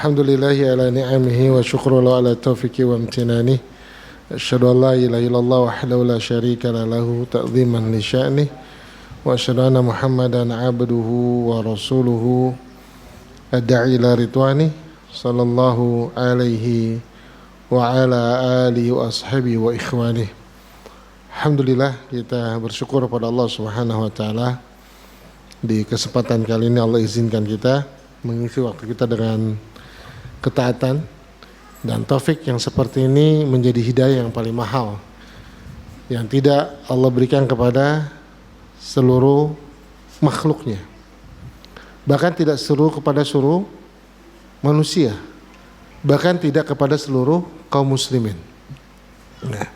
Alhamdulillahi ala ni'amihi wa syukru lahu ala taufiqi wa amtinani. Asyhadu an la ilaha illallah wahdahu la syarika lahu ta'ziman li sya'nih. Wa asyhadu anna Muhammadan abduhu wa rasuluhu ad-da'i ila ridwani sallallahu alaihi wa ala alihi wa ashabihi wa ikhwani. Alhamdulillah, kita bersyukur pada Allah Subhanahu wa taala. Di kesempatan kali ini Allah izinkan kita mengisi waktu kita dengan ketaatan, dan taufik yang seperti ini menjadi hidayah yang paling mahal yang tidak Allah berikan kepada seluruh makhluknya, bahkan tidak kepada seluruh manusia, bahkan tidak kepada seluruh kaum muslimin. Nah,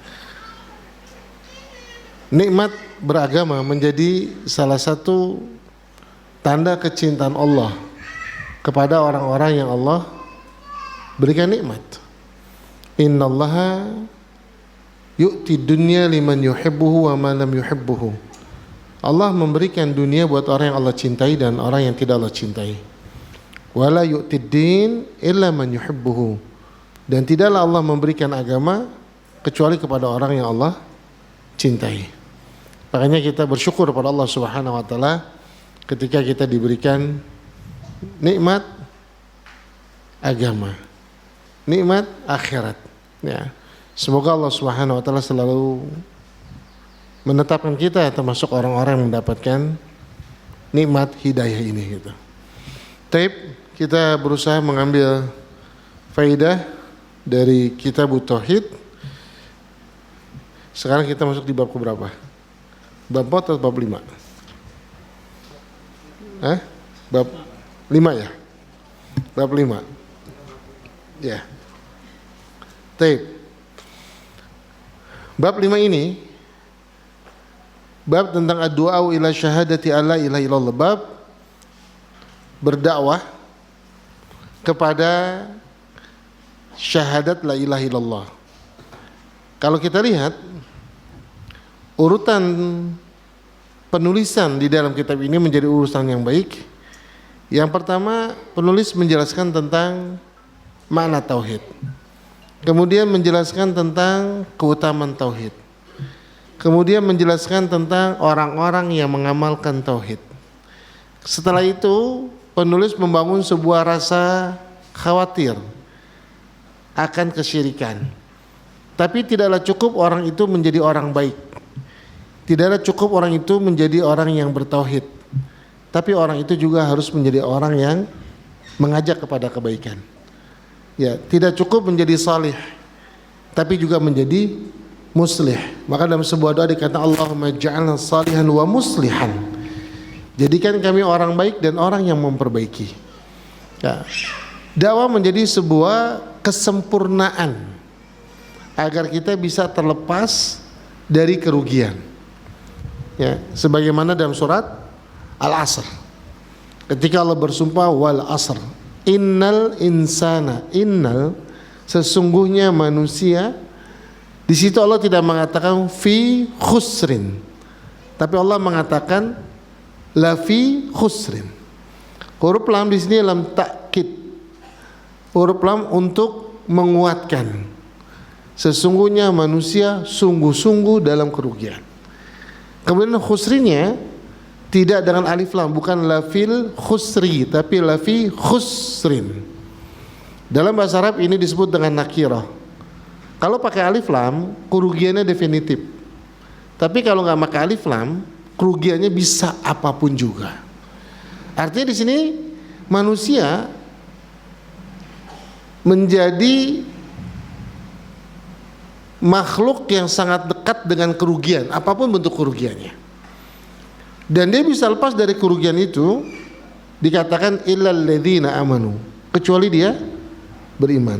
nikmat beragama menjadi salah satu tanda kecintaan Allah kepada orang-orang yang Allah berikan nikmat. Innallaha yu'ti dunya liman yuhibbuhu wa man lam yuhibbuhu. Allah memberikan dunia buat orang yang Allah cintai dan orang yang tidak Allah cintai. Wala yu'tid din illa man yuhibbuhu. Dan tidaklah Allah memberikan agama kecuali kepada orang yang Allah cintai. Makanya kita bersyukur kepada Allah Subhanahu wa taala ketika kita diberikan nikmat agama, nikmat akhirat. Ya. Semoga Allah Subhanahu wa taala selalu menetapkan kita termasuk orang-orang yang mendapatkan nikmat hidayah ini gitu. Taib, kita berusaha mengambil faidah dari kitab Tauhid. Sekarang kita masuk di bab keberapa? Bab 4 atau bab 5? Bab 5 ya? Bab 5. Ya. Taib. Bab 5 ini bab tentang ad-du'a ila syahadati alla ilaha illallah, bab berdakwah kepada syahadat la ilaha illallah. Kalau kita lihat urutan penulisan di dalam kitab ini menjadi urusan yang baik. Yang pertama, penulis menjelaskan tentang makna tauhid. Kemudian menjelaskan tentang keutamaan tauhid. Kemudian menjelaskan tentang orang-orang yang mengamalkan tauhid. Setelah itu, penulis membangun sebuah rasa khawatir akan kesyirikan. Tapi tidaklah cukup orang itu menjadi orang baik. Tidaklah cukup orang itu menjadi orang yang bertauhid. Tapi orang itu juga harus menjadi orang yang mengajak kepada kebaikan. Ya, tidak cukup menjadi salih, tapi juga menjadi muslih. Maka dalam sebuah doa dikatakan Allahumma ja'alna salihan wa muslihan. Jadikan kami orang baik dan orang yang memperbaiki. Ya. Dakwah menjadi sebuah kesempurnaan agar kita bisa terlepas dari kerugian. Ya, sebagaimana dalam surat Al-Asr, ketika Allah bersumpah wal asr, innal insana, innal sesungguhnya manusia. Di situ Allah tidak mengatakan fi khusrin, tapi Allah mengatakan la fi khusrin. Huruf lam di sini lam takkid, huruf lam untuk menguatkan. Sesungguhnya manusia sungguh-sungguh dalam kerugian. Kemudian khusrinnya tidak dengan alif lam, bukan lafil khusri, tapi lafi khusrin. Dalam bahasa Arab ini disebut dengan nakirah. Kalau pakai alif lam, kerugiannya definitif. Tapi kalau nggak pakai alif lam, kerugiannya bisa apapun juga. Artinya di sini manusia menjadi makhluk yang sangat dekat dengan kerugian, apapun bentuk kerugiannya. Dan dia bisa lepas dari kerugian itu, dikatakan illal ladzina amanu, kecuali dia beriman,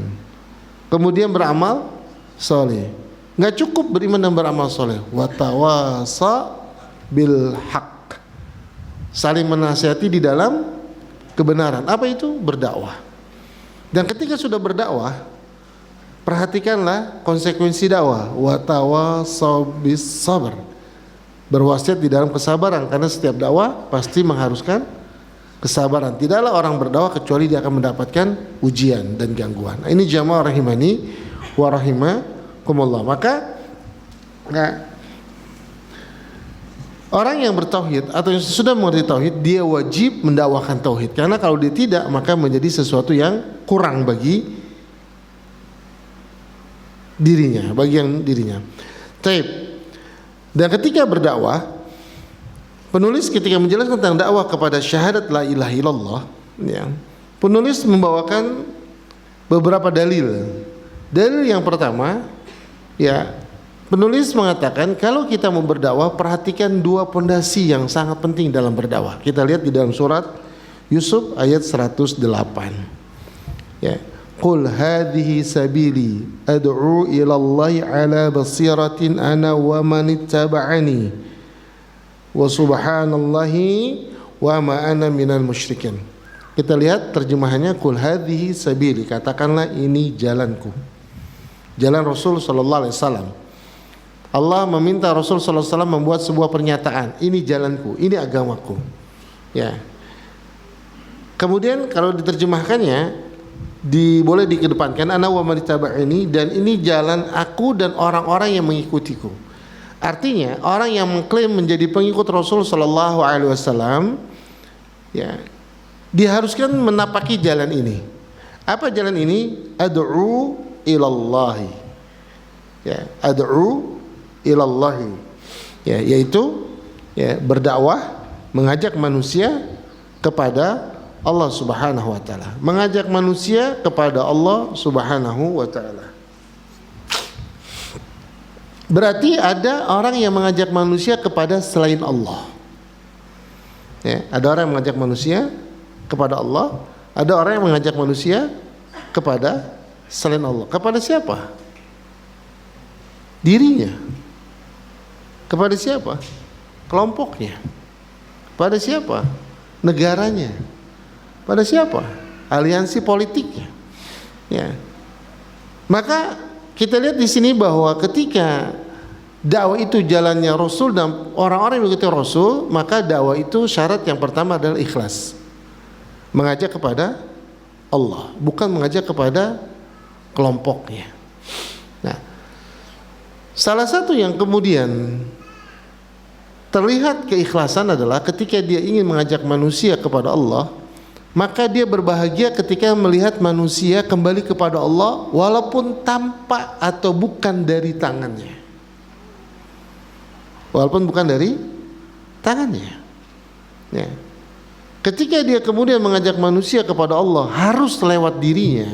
kemudian beramal soleh. Nggak cukup beriman dan beramal soleh, watawasa bil haq, saling menasihati di dalam kebenaran. Apa itu? Berdakwah. Dan ketika sudah berdakwah, perhatikanlah konsekuensi dakwah, watawasa bis sabr, berwasiat di dalam kesabaran, karena setiap dakwah pasti mengharuskan kesabaran. Tidaklah orang berdakwah kecuali dia akan mendapatkan ujian dan gangguan. Nah, ini jamaah rahimani wa rahimakumullah. Maka orang yang bertauhid atau yang sudah mengerti tauhid, dia wajib mendakwakan tauhid. Karena kalau dia tidak, maka menjadi sesuatu yang kurang bagi dirinya, bagian dirinya. Taib. Dan ketika berdakwah, penulis ketika menjelaskan tentang dakwah kepada syahadat la ilaha illallah, ya, penulis membawakan beberapa dalil. Dalil yang pertama, ya, penulis mengatakan kalau kita mau berdakwah, perhatikan dua pondasi yang sangat penting dalam berdakwah. Kita lihat di dalam surat Yusuf ayat 108. Ya. Qul hadhihi sabili ad'u ila Allah ala basiratin ana wa man ittaba'ani wa subhanallahi wa ma ana minal musyrikin. Kita lihat terjemahannya, qul hadhihi sabili, katakanlah ini jalanku. Jalan Rasul sallallahu alaihi wasallam. Allah meminta Rasul sallallahu alaihi wasallam membuat sebuah pernyataan, ini jalanku, ini agamaku. Ya. Kemudian kalau diterjemahkannya boleh dikedepankan ana wa man ittaba'ani, dan ini jalan aku dan orang-orang yang mengikutiku. Artinya orang yang mengklaim menjadi pengikut Rasul sallallahu alaihi wasallam, ya, diharuskan menapaki jalan ini. Apa jalan ini? Ad'u ilallahi. Ya, ad'u ilallahi. Ya, yaitu ya, berdakwah, mengajak manusia kepada Allah Subhanahu wa taala, mengajak manusia kepada Allah Subhanahu wa taala. Berarti ada orang yang mengajak manusia kepada selain Allah. Ya, ada orang yang mengajak manusia kepada Allah, ada orang yang mengajak manusia kepada selain Allah. Kepada siapa? Dirinya. Kepada siapa? Kelompoknya. Pada siapa? Negaranya. Pada siapa? Aliansi politiknya. Ya. Maka kita lihat di sini bahwa ketika dakwah itu jalannya Rasul dan orang-orang yang mengikuti Rasul, maka dakwah itu syarat yang pertama adalah ikhlas. Mengajak kepada Allah, bukan mengajak kepada kelompoknya. Nah, salah satu yang kemudian terlihat keikhlasan adalah ketika dia ingin mengajak manusia kepada Allah, maka dia berbahagia ketika melihat manusia kembali kepada Allah walaupun tanpa atau bukan dari tangannya. Walaupun bukan dari tangannya. Ya. Ketika dia kemudian mengajak manusia kepada Allah harus lewat dirinya.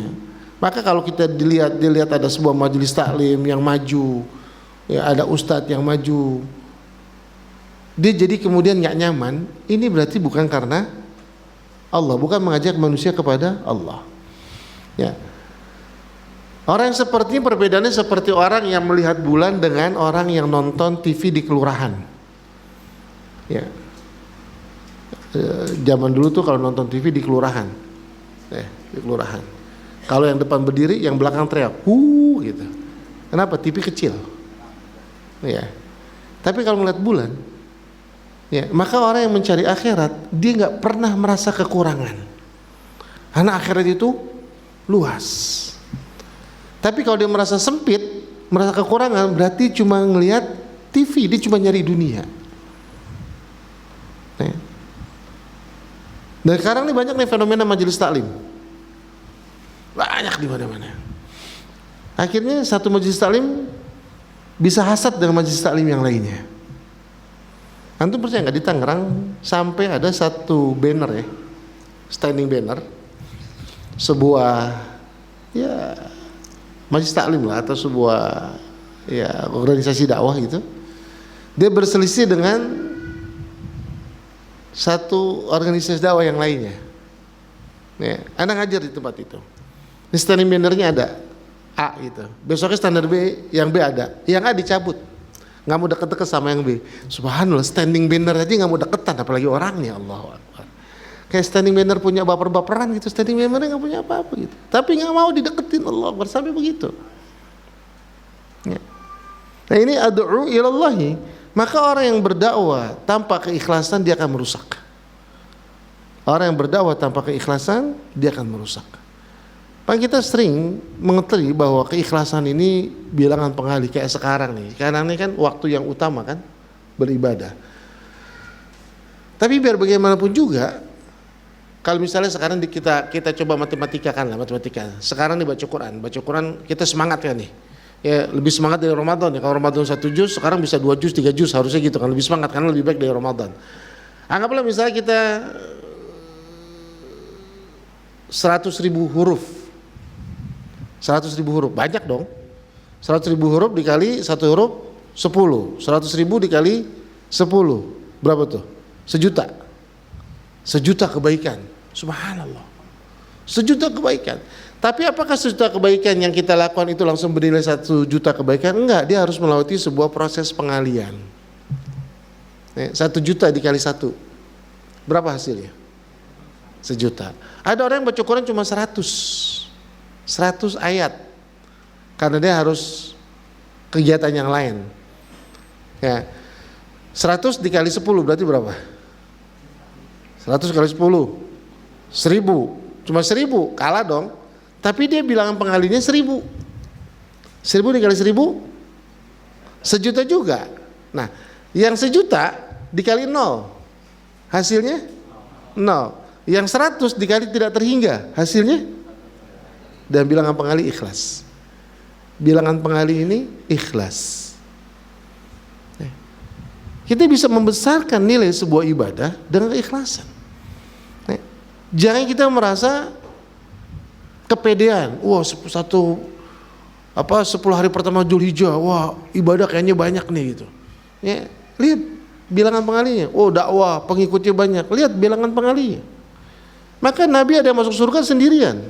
Maka kalau kita dilihat ada sebuah majelis taklim yang maju, ya, ada ustadz yang maju, dia jadi kemudian nggak nyaman. Ini berarti bukan karena Allah, bukan mengajak manusia kepada Allah. Ya. Orang yang seperti ini perbedaannya seperti orang yang melihat bulan dengan orang yang nonton TV di kelurahan. Ya. Zaman dulu tuh kalau nonton TV di kelurahan, di kelurahan. Kalau yang depan berdiri, yang belakang teriak, gitu. Kenapa? TV kecil. Ya. Tapi kalau melihat bulan, ya, maka orang yang mencari akhirat dia nggak pernah merasa kekurangan, karena akhirat itu luas. Tapi kalau dia merasa sempit, merasa kekurangan, berarti cuma ngelihat TV, dia cuma nyari dunia. Nah, dan sekarang ini banyak nih fenomena majelis taklim, banyak di mana-mana. Akhirnya satu majelis taklim bisa hasad dengan majelis taklim yang lainnya. Antum percaya nggak, di Tangerang sampai ada satu banner, ya, standing banner, sebuah ya majelis taklim lah atau sebuah ya organisasi dakwah gitu, dia berselisih dengan satu organisasi dakwah yang lainnya. Ya, Anda ngajar di tempat itu, ini standing bannernya ada A gitu, besoknya standar B, yang B ada, yang A dicabut. Nggak mau deket-deket sama yang B. Subhanallah, standing banner aja nggak mau deketan, apalagi orangnya. Allahu Akbar. Kayak standing banner punya baper-baperan gitu, standing banner nggak punya apa-apa gitu. Tapi nggak mau dideketin, Allah Akbar, sampai begitu. Ya. Nah ini ad'u ilallahi. Maka orang yang berdakwah tanpa keikhlasan dia akan merusak. Orang yang berdakwah tanpa keikhlasan, dia akan merusak. Pak, kita sering mengetahui bahwa keikhlasan ini bilangan penghali kayak sekarang nih. Karena ini kan waktu yang utama kan beribadah. Tapi biar bagaimanapun juga, kalau misalnya sekarang kita coba matematika kan lah, matematika. Sekarang nih baca Quran kita semangat kan nih. Ya lebih semangat dari Ramadan ya. Kalau Ramadan 1 juz, sekarang bisa 2 juz, 3 juz, harusnya gitu kan, lebih semangat karena lebih baik dari Ramadan. Anggaplah misalnya kita 100.000 huruf. 100.000 huruf, banyak dong. 100.000 huruf dikali 1 huruf 10. 100.000 dikali 10. Berapa tuh? 1 juta. 1 juta kebaikan. Subhanallah. 1 juta kebaikan. Tapi apakah 1 juta kebaikan yang kita lakukan itu langsung bernilai 1 juta kebaikan? Enggak, dia harus melewati sebuah proses pengalian. 1 juta dikali 1. Berapa hasilnya? 1 juta. Ada orang yang baca Quran cuma 100 ayat. Karena dia harus kegiatan yang lain. Ya. 100 dikali 10 berarti berapa? 100 kali 10 1000. Cuma 1000, kalah dong. Tapi dia bilangan pengalinya 1000. 1000 dikali 1000 1 juta juga. Nah, yang 1 juta dikali 0 hasilnya 0. Yang 100 dikali tidak terhingga hasilnya, dan bilangan pengali ikhlas. Bilangan pengali ini ikhlas. Kita bisa membesarkan nilai sebuah ibadah dengan keikhlasan. Jangan kita merasa kepedean. Wah, 10 hari pertama Dzulhijjah, wah ibadah kayaknya banyak nih gitu. Ya, lihat bilangan pengalinya. Oh, dakwah pengikutnya banyak. Lihat bilangan pengalinya. Maka Nabi ada yang masuk surga sendirian.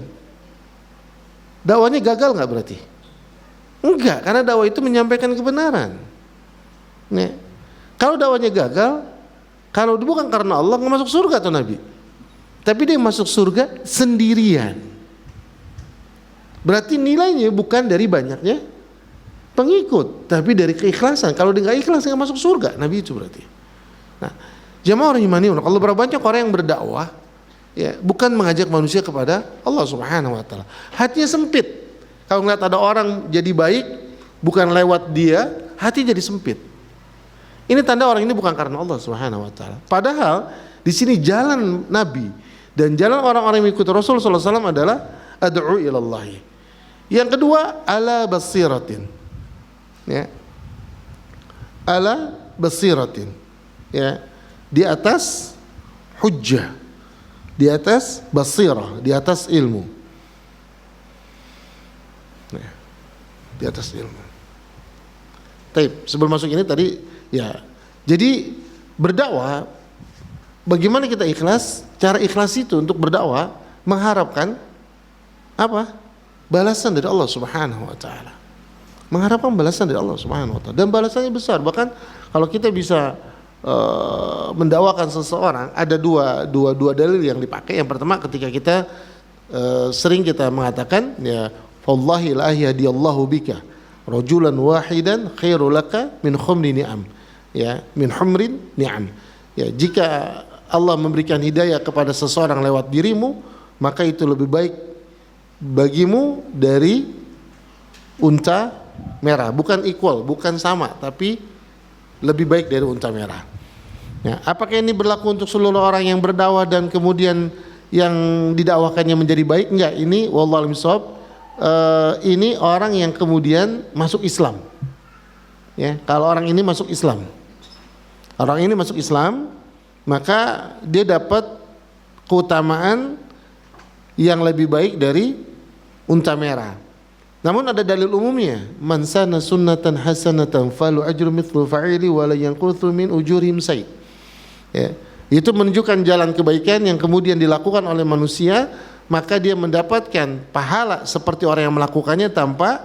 Dakwahnya gagal nggak berarti? Enggak, karena dakwah itu menyampaikan kebenaran. Nih, kalau dakwahnya gagal, kalau bukan karena Allah, nggak masuk surga tuh Nabi. Tapi dia masuk surga sendirian. Berarti nilainya bukan dari banyaknya pengikut, tapi dari keikhlasan. Kalau dia nggak ikhlas, nggak masuk surga. Nabi itu berarti. Nah, jamaah orang imani, kalau berapa banyak orang yang berdakwah, ya bukan mengajak manusia kepada Allah Subhanahu Wa Taala. Hatinya sempit. Kalau ngeliat ada orang jadi baik, bukan lewat dia, hati jadi sempit. Ini tanda orang ini bukan karena Allah Subhanahu Wa Taala. Padahal di sini jalan Nabi dan jalan orang-orang yang mengikuti Rasul sallallahu alaihi wasallam adalah ad'u ilallahi. Yang kedua, ala basiratin. Ya. Ala basiratin. Ya. Di atas hujjah. Di atas basirah, di atas ilmu. Ya. Di atas ilmu. Taib, sebelum masuk ini tadi ya. Jadi berdakwah, bagaimana kita ikhlas? Cara ikhlas itu untuk berdakwah mengharapkan apa? Balasan dari Allah Subhanahu Wa Taala. Mengharapkan balasan dari Allah Subhanahu Wa Taala. Dan balasannya besar. Bahkan kalau kita bisa mendakwakan seseorang, ada dua dalil yang dipakai. Yang pertama, ketika kita sering kita mengatakan, ya, wallahi la yahdiyallahu bika rajulan wahidan khairul laka min khumri ni'am. Ya, min humrin ni'am. Ya, jika Allah memberikan hidayah kepada seseorang lewat dirimu, maka itu lebih baik bagimu dari unta merah. Bukan equal, bukan sama, tapi lebih baik dari unta merah. Ya, apakah ini berlaku untuk seluruh orang yang berdakwah dan kemudian yang didakwakannya menjadi baik? Enggak, ini wallahu a'lam bishawab, ini orang yang kemudian masuk Islam. Ya, kalau orang ini masuk Islam. Orang ini masuk Islam, maka dia dapat keutamaan yang lebih baik dari unta merah. Namun ada dalil umumnya, man sana sunnatan hasanatan falu ajru mithlu fa'ili wa la yanquthu min ujurihim say. Ya, itu menunjukkan jalan kebaikan yang kemudian dilakukan oleh manusia, maka dia mendapatkan pahala seperti orang yang melakukannya tanpa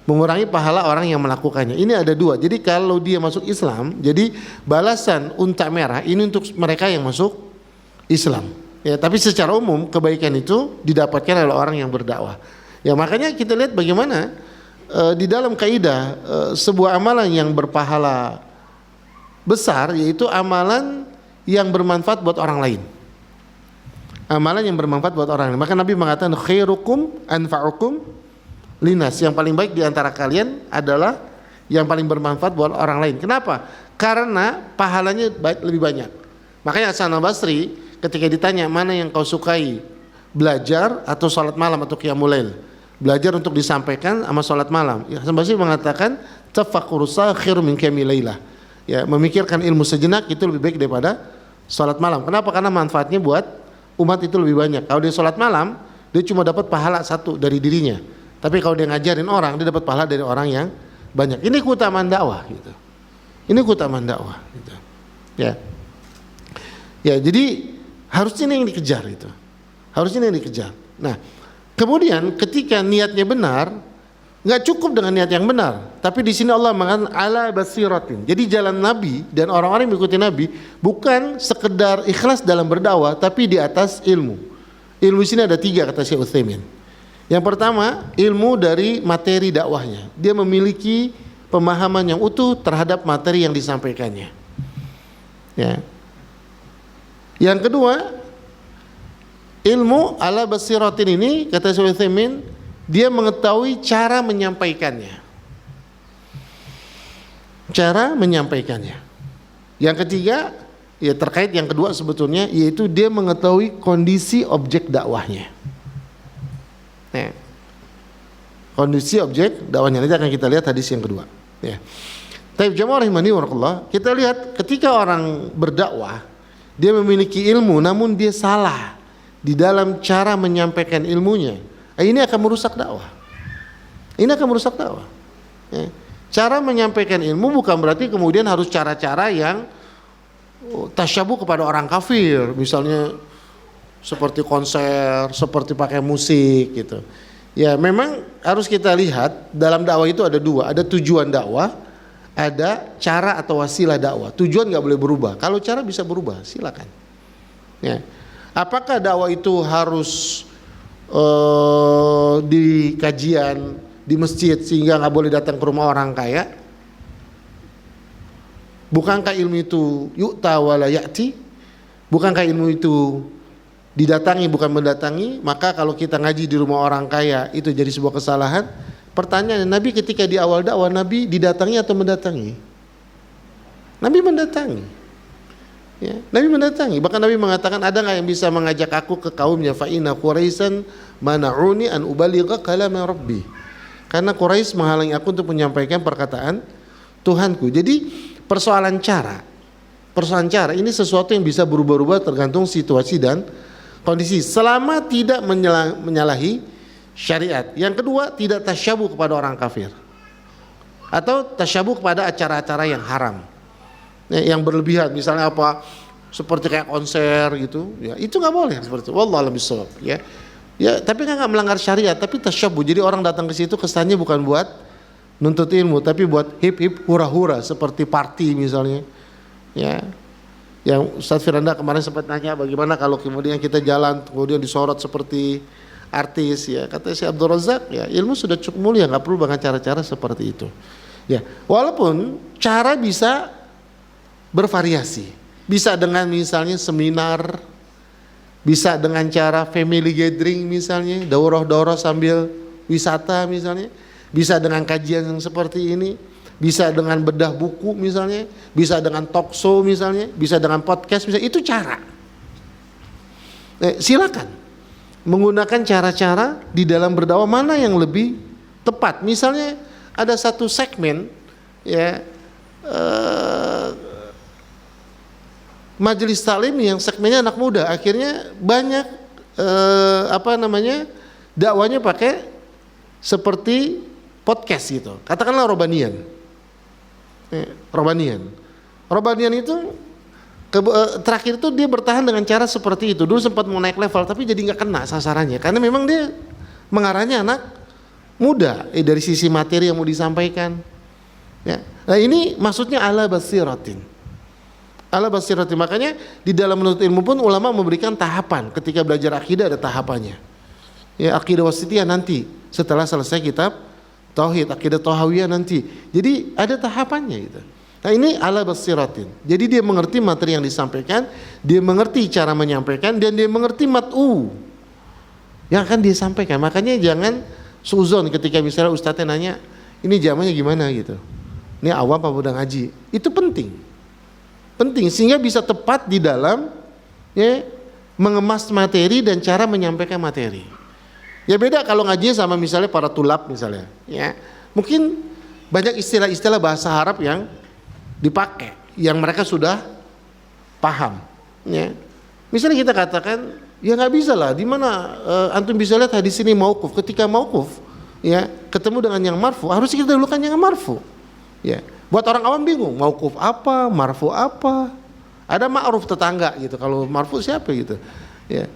mengurangi pahala orang yang melakukannya. Ini ada dua. Jadi kalau dia masuk Islam, jadi balasan unta merah ini untuk mereka yang masuk Islam. Ya, tapi secara umum kebaikan itu didapatkan oleh orang yang berdakwah. Ya, makanya kita lihat bagaimana di dalam kaidah sebuah amalan yang berpahala besar, yaitu amalan yang bermanfaat buat orang lain. amalan yang bermanfaat buat orang lain. Maka Nabi mengatakan khairukum anfa'ukum linas, yang paling baik di antara kalian adalah yang paling bermanfaat buat orang lain. Kenapa? Karena pahalanya lebih banyak. Makanya Hasan al-Basri ketika ditanya mana yang kau sukai, belajar atau salat malam atau qiyamul lail? Belajar untuk disampaikan sama salat malam. Ya, Hasan al-Basri mengatakan tafakkurus khairum min qiyamil lailah. Ya, memikirkan ilmu sejenak itu lebih baik daripada salat malam. Kenapa? Karena manfaatnya buat umat itu lebih banyak. Kalau dia salat malam, dia cuma dapat pahala satu dari dirinya. Tapi kalau dia ngajarin orang, dia dapat pahala dari orang yang banyak. Ini keutamaan dakwah gitu. Ini keutamaan dakwah gitu. Ya. Ya, jadi harusnya ini yang dikejar itu. Harusnya ini yang dikejar. Nah, kemudian ketika niatnya benar, nggak cukup dengan niat yang benar. Tapi di sini Allah mengatakan ala basiratin. Jadi jalan Nabi dan orang-orang yang mengikuti Nabi bukan sekedar ikhlas dalam berdakwah, tapi di atas ilmu. Ilmu di sini ada 3 kata Syekh Utsaimin. Yang pertama, ilmu dari materi dakwahnya. Dia memiliki pemahaman yang utuh terhadap materi yang disampaikannya. Ya. Yang kedua, ilmu ala basiratin ini kata Syekh Utsaimin, dia mengetahui cara menyampaikannya. Cara menyampaikannya. Yang ketiga, ya terkait yang kedua sebetulnya, yaitu dia mengetahui kondisi objek dakwahnya. Nah, kondisi objek dakwahnya nanti akan kita lihat hadis yang kedua. Ya. Tapi jamaah rahimani wa kita lihat ketika orang berdakwah, dia memiliki ilmu namun dia salah di dalam cara menyampaikan ilmunya. Ini akan merusak dakwah. Ini akan merusak dakwah. Ya. Cara menyampaikan ilmu bukan berarti kemudian harus cara-cara yang tasyabuh kepada orang kafir, misalnya seperti konser, seperti pakai musik gitu. Ya, memang harus kita lihat dalam dakwah itu ada 2, ada tujuan dakwah, ada cara atau wasilah dakwah. Tujuan nggak boleh berubah. Kalau cara bisa berubah, silakan. Ya. Apakah dakwah itu harus di kajian di masjid sehingga nggak boleh datang ke rumah orang kaya? Bukankah ilmu itu yu'ta wala ya'ti? Bukankah ilmu itu didatangi bukan mendatangi? Maka kalau kita ngaji di rumah orang kaya itu jadi sebuah kesalahan. Pertanyaan, Nabi ketika di awal dakwah, Nabi didatangi atau mendatangi? Nabi mendatangi. Ya, Nabi mendatangi. Bahkan Nabi mengatakan, ada nggak yang bisa mengajak aku ke kaumnya? Fa inna Quraisyan mana'uni an ubaligha kalama Rabbi. Karena Quraisy menghalangi aku untuk menyampaikan perkataan Tuhanku. Jadi persoalan cara ini sesuatu yang bisa berubah-ubah tergantung situasi dan kondisi. Selama tidak menyalahi syariat. Yang kedua, tidak tasyabuh kepada orang kafir atau tasyabuh kepada acara-acara yang haram, yang berlebihan, misalnya apa seperti kayak konser gitu, ya itu nggak boleh seperti itu. Wallahu a'lam bishawab. Ya tapi kan nggak melanggar syariat, tapi tasyabuh. Jadi orang datang ke situ kesannya bukan buat nuntut ilmu, tapi buat hip hura-hura seperti party misalnya. Ya, yang Ustaz Firanda kemarin sempat nanya bagaimana kalau kemudian kita jalan kemudian disorot seperti artis, ya kata Syekh Abdul Razak, ya ilmu sudah cukup mulia, nggak perlu dengan cara-cara seperti itu. Ya, walaupun cara bisa bervariasi, bisa dengan misalnya seminar, bisa dengan cara family gathering misalnya, daurah-daurah sambil wisata misalnya, bisa dengan kajian yang seperti ini, bisa dengan bedah buku misalnya, bisa dengan talk show misalnya, bisa dengan podcast misalnya, itu cara. Silakan menggunakan cara-cara di dalam berdakwah mana yang lebih tepat. Misalnya ada satu segmen, ya majelis taklim yang segmennya anak muda, akhirnya banyak dakwahnya pakai seperti podcast gitu. Katakanlah Robanian. Robanian itu terakhir itu dia bertahan dengan cara seperti itu. Dulu sempat mau naik level tapi jadi nggak kena sasarannya karena memang dia mengarahnya anak muda dari sisi materi yang mau disampaikan. Ya. Nah ini maksudnya ala basiratin. Ala basiratin, makanya di dalam menuntut ilmu pun ulama memberikan tahapan. Ketika belajar akidah ada tahapannya. Ya, akidah wasitiyah nanti setelah selesai kitab tauhid, akidah tauhawiyah nanti. Jadi ada tahapannya gitu. Nah ini ala basiratin. Jadi dia mengerti materi yang disampaikan, dia mengerti cara menyampaikan, dan dia mengerti mat'u yang akan dia sampaikan. Makanya jangan suzon ketika misalnya ustadznya nanya, ini jamannya gimana gitu. Ini awam apa udah ngaji? Itu penting. Penting sehingga bisa tepat di dalam ya, mengemas materi dan cara menyampaikan materi. Ya beda kalau ngajinya sama misalnya para tulab misalnya. Ya mungkin banyak istilah-istilah bahasa Arab yang dipakai, yang mereka sudah paham. Ya. Misalnya kita katakan, ya nggak bisa lah. Di mana antum bisa lihat hadis ini mauquf. Ketika mauquf, ya ketemu dengan yang marfu, harus kita dulukan yang marfu. Ya. Buat orang awam bingung, mauquf apa, marfu apa. Ada ma'ruf tetangga gitu. Kalau marfu siapa gitu. Ya.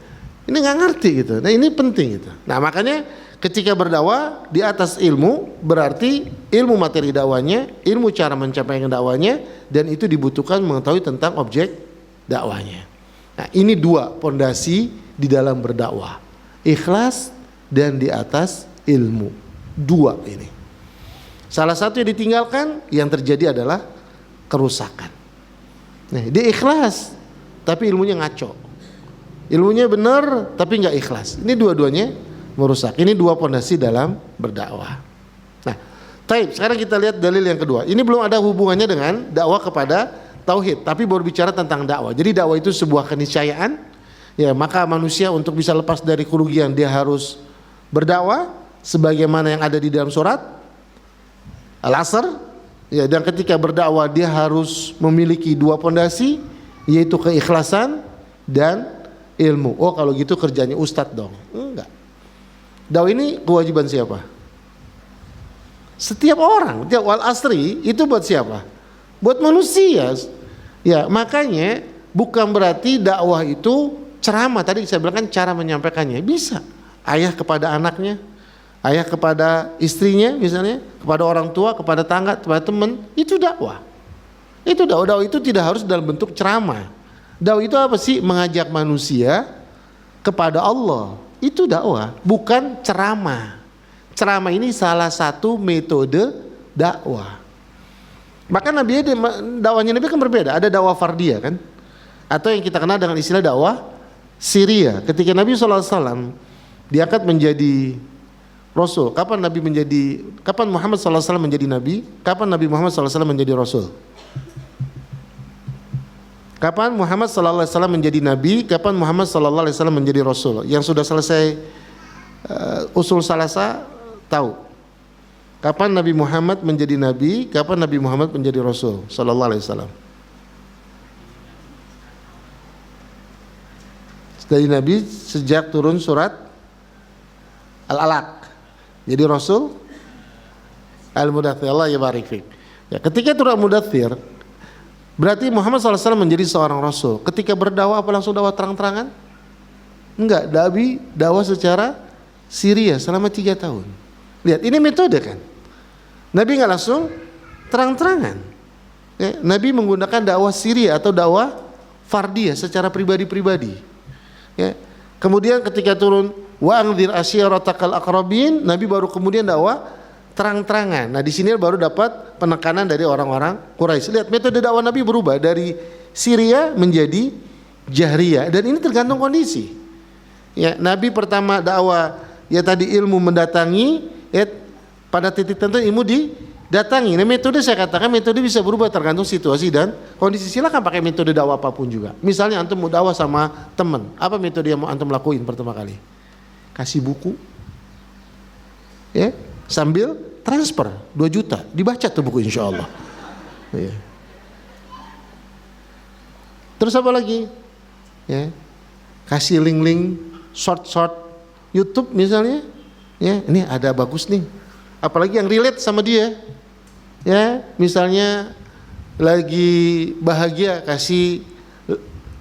Ini nggak ngerti gitu. Nah ini penting gitu. Nah makanya ketika berdakwah di atas ilmu, berarti ilmu materi dakwanya, ilmu cara mencapai dakwanya, dan itu dibutuhkan mengetahui tentang objek dakwanya. Nah ini dua pondasi di dalam berdakwah, ikhlas dan di atas ilmu. Dua ini. Salah satu yang ditinggalkan, yang terjadi adalah kerusakan. Nah dia ikhlas tapi ilmunya ngaco, ilmunya benar tapi nggak ikhlas. Ini dua-duanya merusak. Ini dua pondasi dalam berdakwah. Nah, taib. Sekarang kita lihat dalil yang kedua. Ini belum ada hubungannya dengan dakwah kepada tauhid, tapi baru bicara tentang dakwah. Jadi dakwah itu sebuah keniscayaan. Ya, maka manusia untuk bisa lepas dari kerugian dia harus berdakwah sebagaimana yang ada di dalam surat Al-Asr. Ya, dan ketika berdakwah dia harus memiliki dua pondasi, yaitu keikhlasan dan ilmu. Oh, kalau gitu kerjanya ustadz dong. Enggak. Dakwah ini kewajiban siapa? Setiap orang. Wal asri itu buat siapa? Buat manusia. Ya, makanya bukan berarti dakwah itu ceramah. Tadi saya bilang kan cara menyampaikannya. Bisa. Ayah kepada anaknya, ayah kepada istrinya misalnya, kepada orang tua, kepada tangga, kepada teman, itu dakwah. Itu dakwah. Dakwah itu tidak harus dalam bentuk ceramah. Dakwah itu apa sih? Mengajak manusia kepada Allah. Itu dakwah, bukan ceramah. Ceramah ini salah satu metode dakwah. Maka dakwahnya Nabi kan berbeda. Ada dakwah fardiyah kan, atau yang kita kenal dengan istilah dakwah Syria. Ketika Nabi SAW diangkat menjadi Rasul, kapan Muhammad SAW menjadi Nabi? Kapan Nabi Muhammad SAW menjadi Rasul? Kapan Muhammad sallallahu alaihi wasallam menjadi nabi? Kapan Muhammad sallallahu alaihi wasallam menjadi rasul? Yang sudah selesai usul salasa tahu. Kapan Nabi Muhammad menjadi nabi? Kapan Nabi Muhammad menjadi rasul sallallahu alaihi wasallam? Dari nabi sejak turun surat Al-Alaq. Jadi rasul Al-Mudaththir. Allah ya barik fik. Ya, ketika turun Al-Mudaththir, berarti Muhammad SAW menjadi seorang Rasul. Ketika berdakwah apa langsung dakwah terang-terangan? Enggak, Nabi dakwah secara Syria selama 3 tahun. Lihat, ini metode kan. Nabi enggak langsung terang-terangan. Ya, Nabi menggunakan dakwah Syria atau dakwah fardiyah secara pribadi-pribadi. Ya. Kemudian ketika turun wa anzir asyiratakal aqrabin, Nabi baru kemudian dakwah terang-terangan. Nah di sini baru dapat penekanan dari orang-orang Quraisy. Lihat metode dakwah Nabi berubah dari Syria menjadi jahriyah, dan ini tergantung kondisi. Ya, Nabi pertama dakwah ya tadi ilmu mendatangi, ya, pada titik tertentu ilmu didatangi. Nah metode saya katakan metode bisa berubah tergantung situasi dan kondisi. Silakan pakai metode dakwah apapun juga. Misalnya antum mau dakwah sama teman, apa metode yang mau antum lakuin pertama kali? Kasih buku, ya. Sambil transfer 2 juta, dibaca tuh buku insya Allah. Ya. Terus apa lagi? Ya. Kasih link-link short YouTube misalnya. Ya, ini ada bagus nih. Apalagi yang relate sama dia. Ya, misalnya lagi bahagia kasih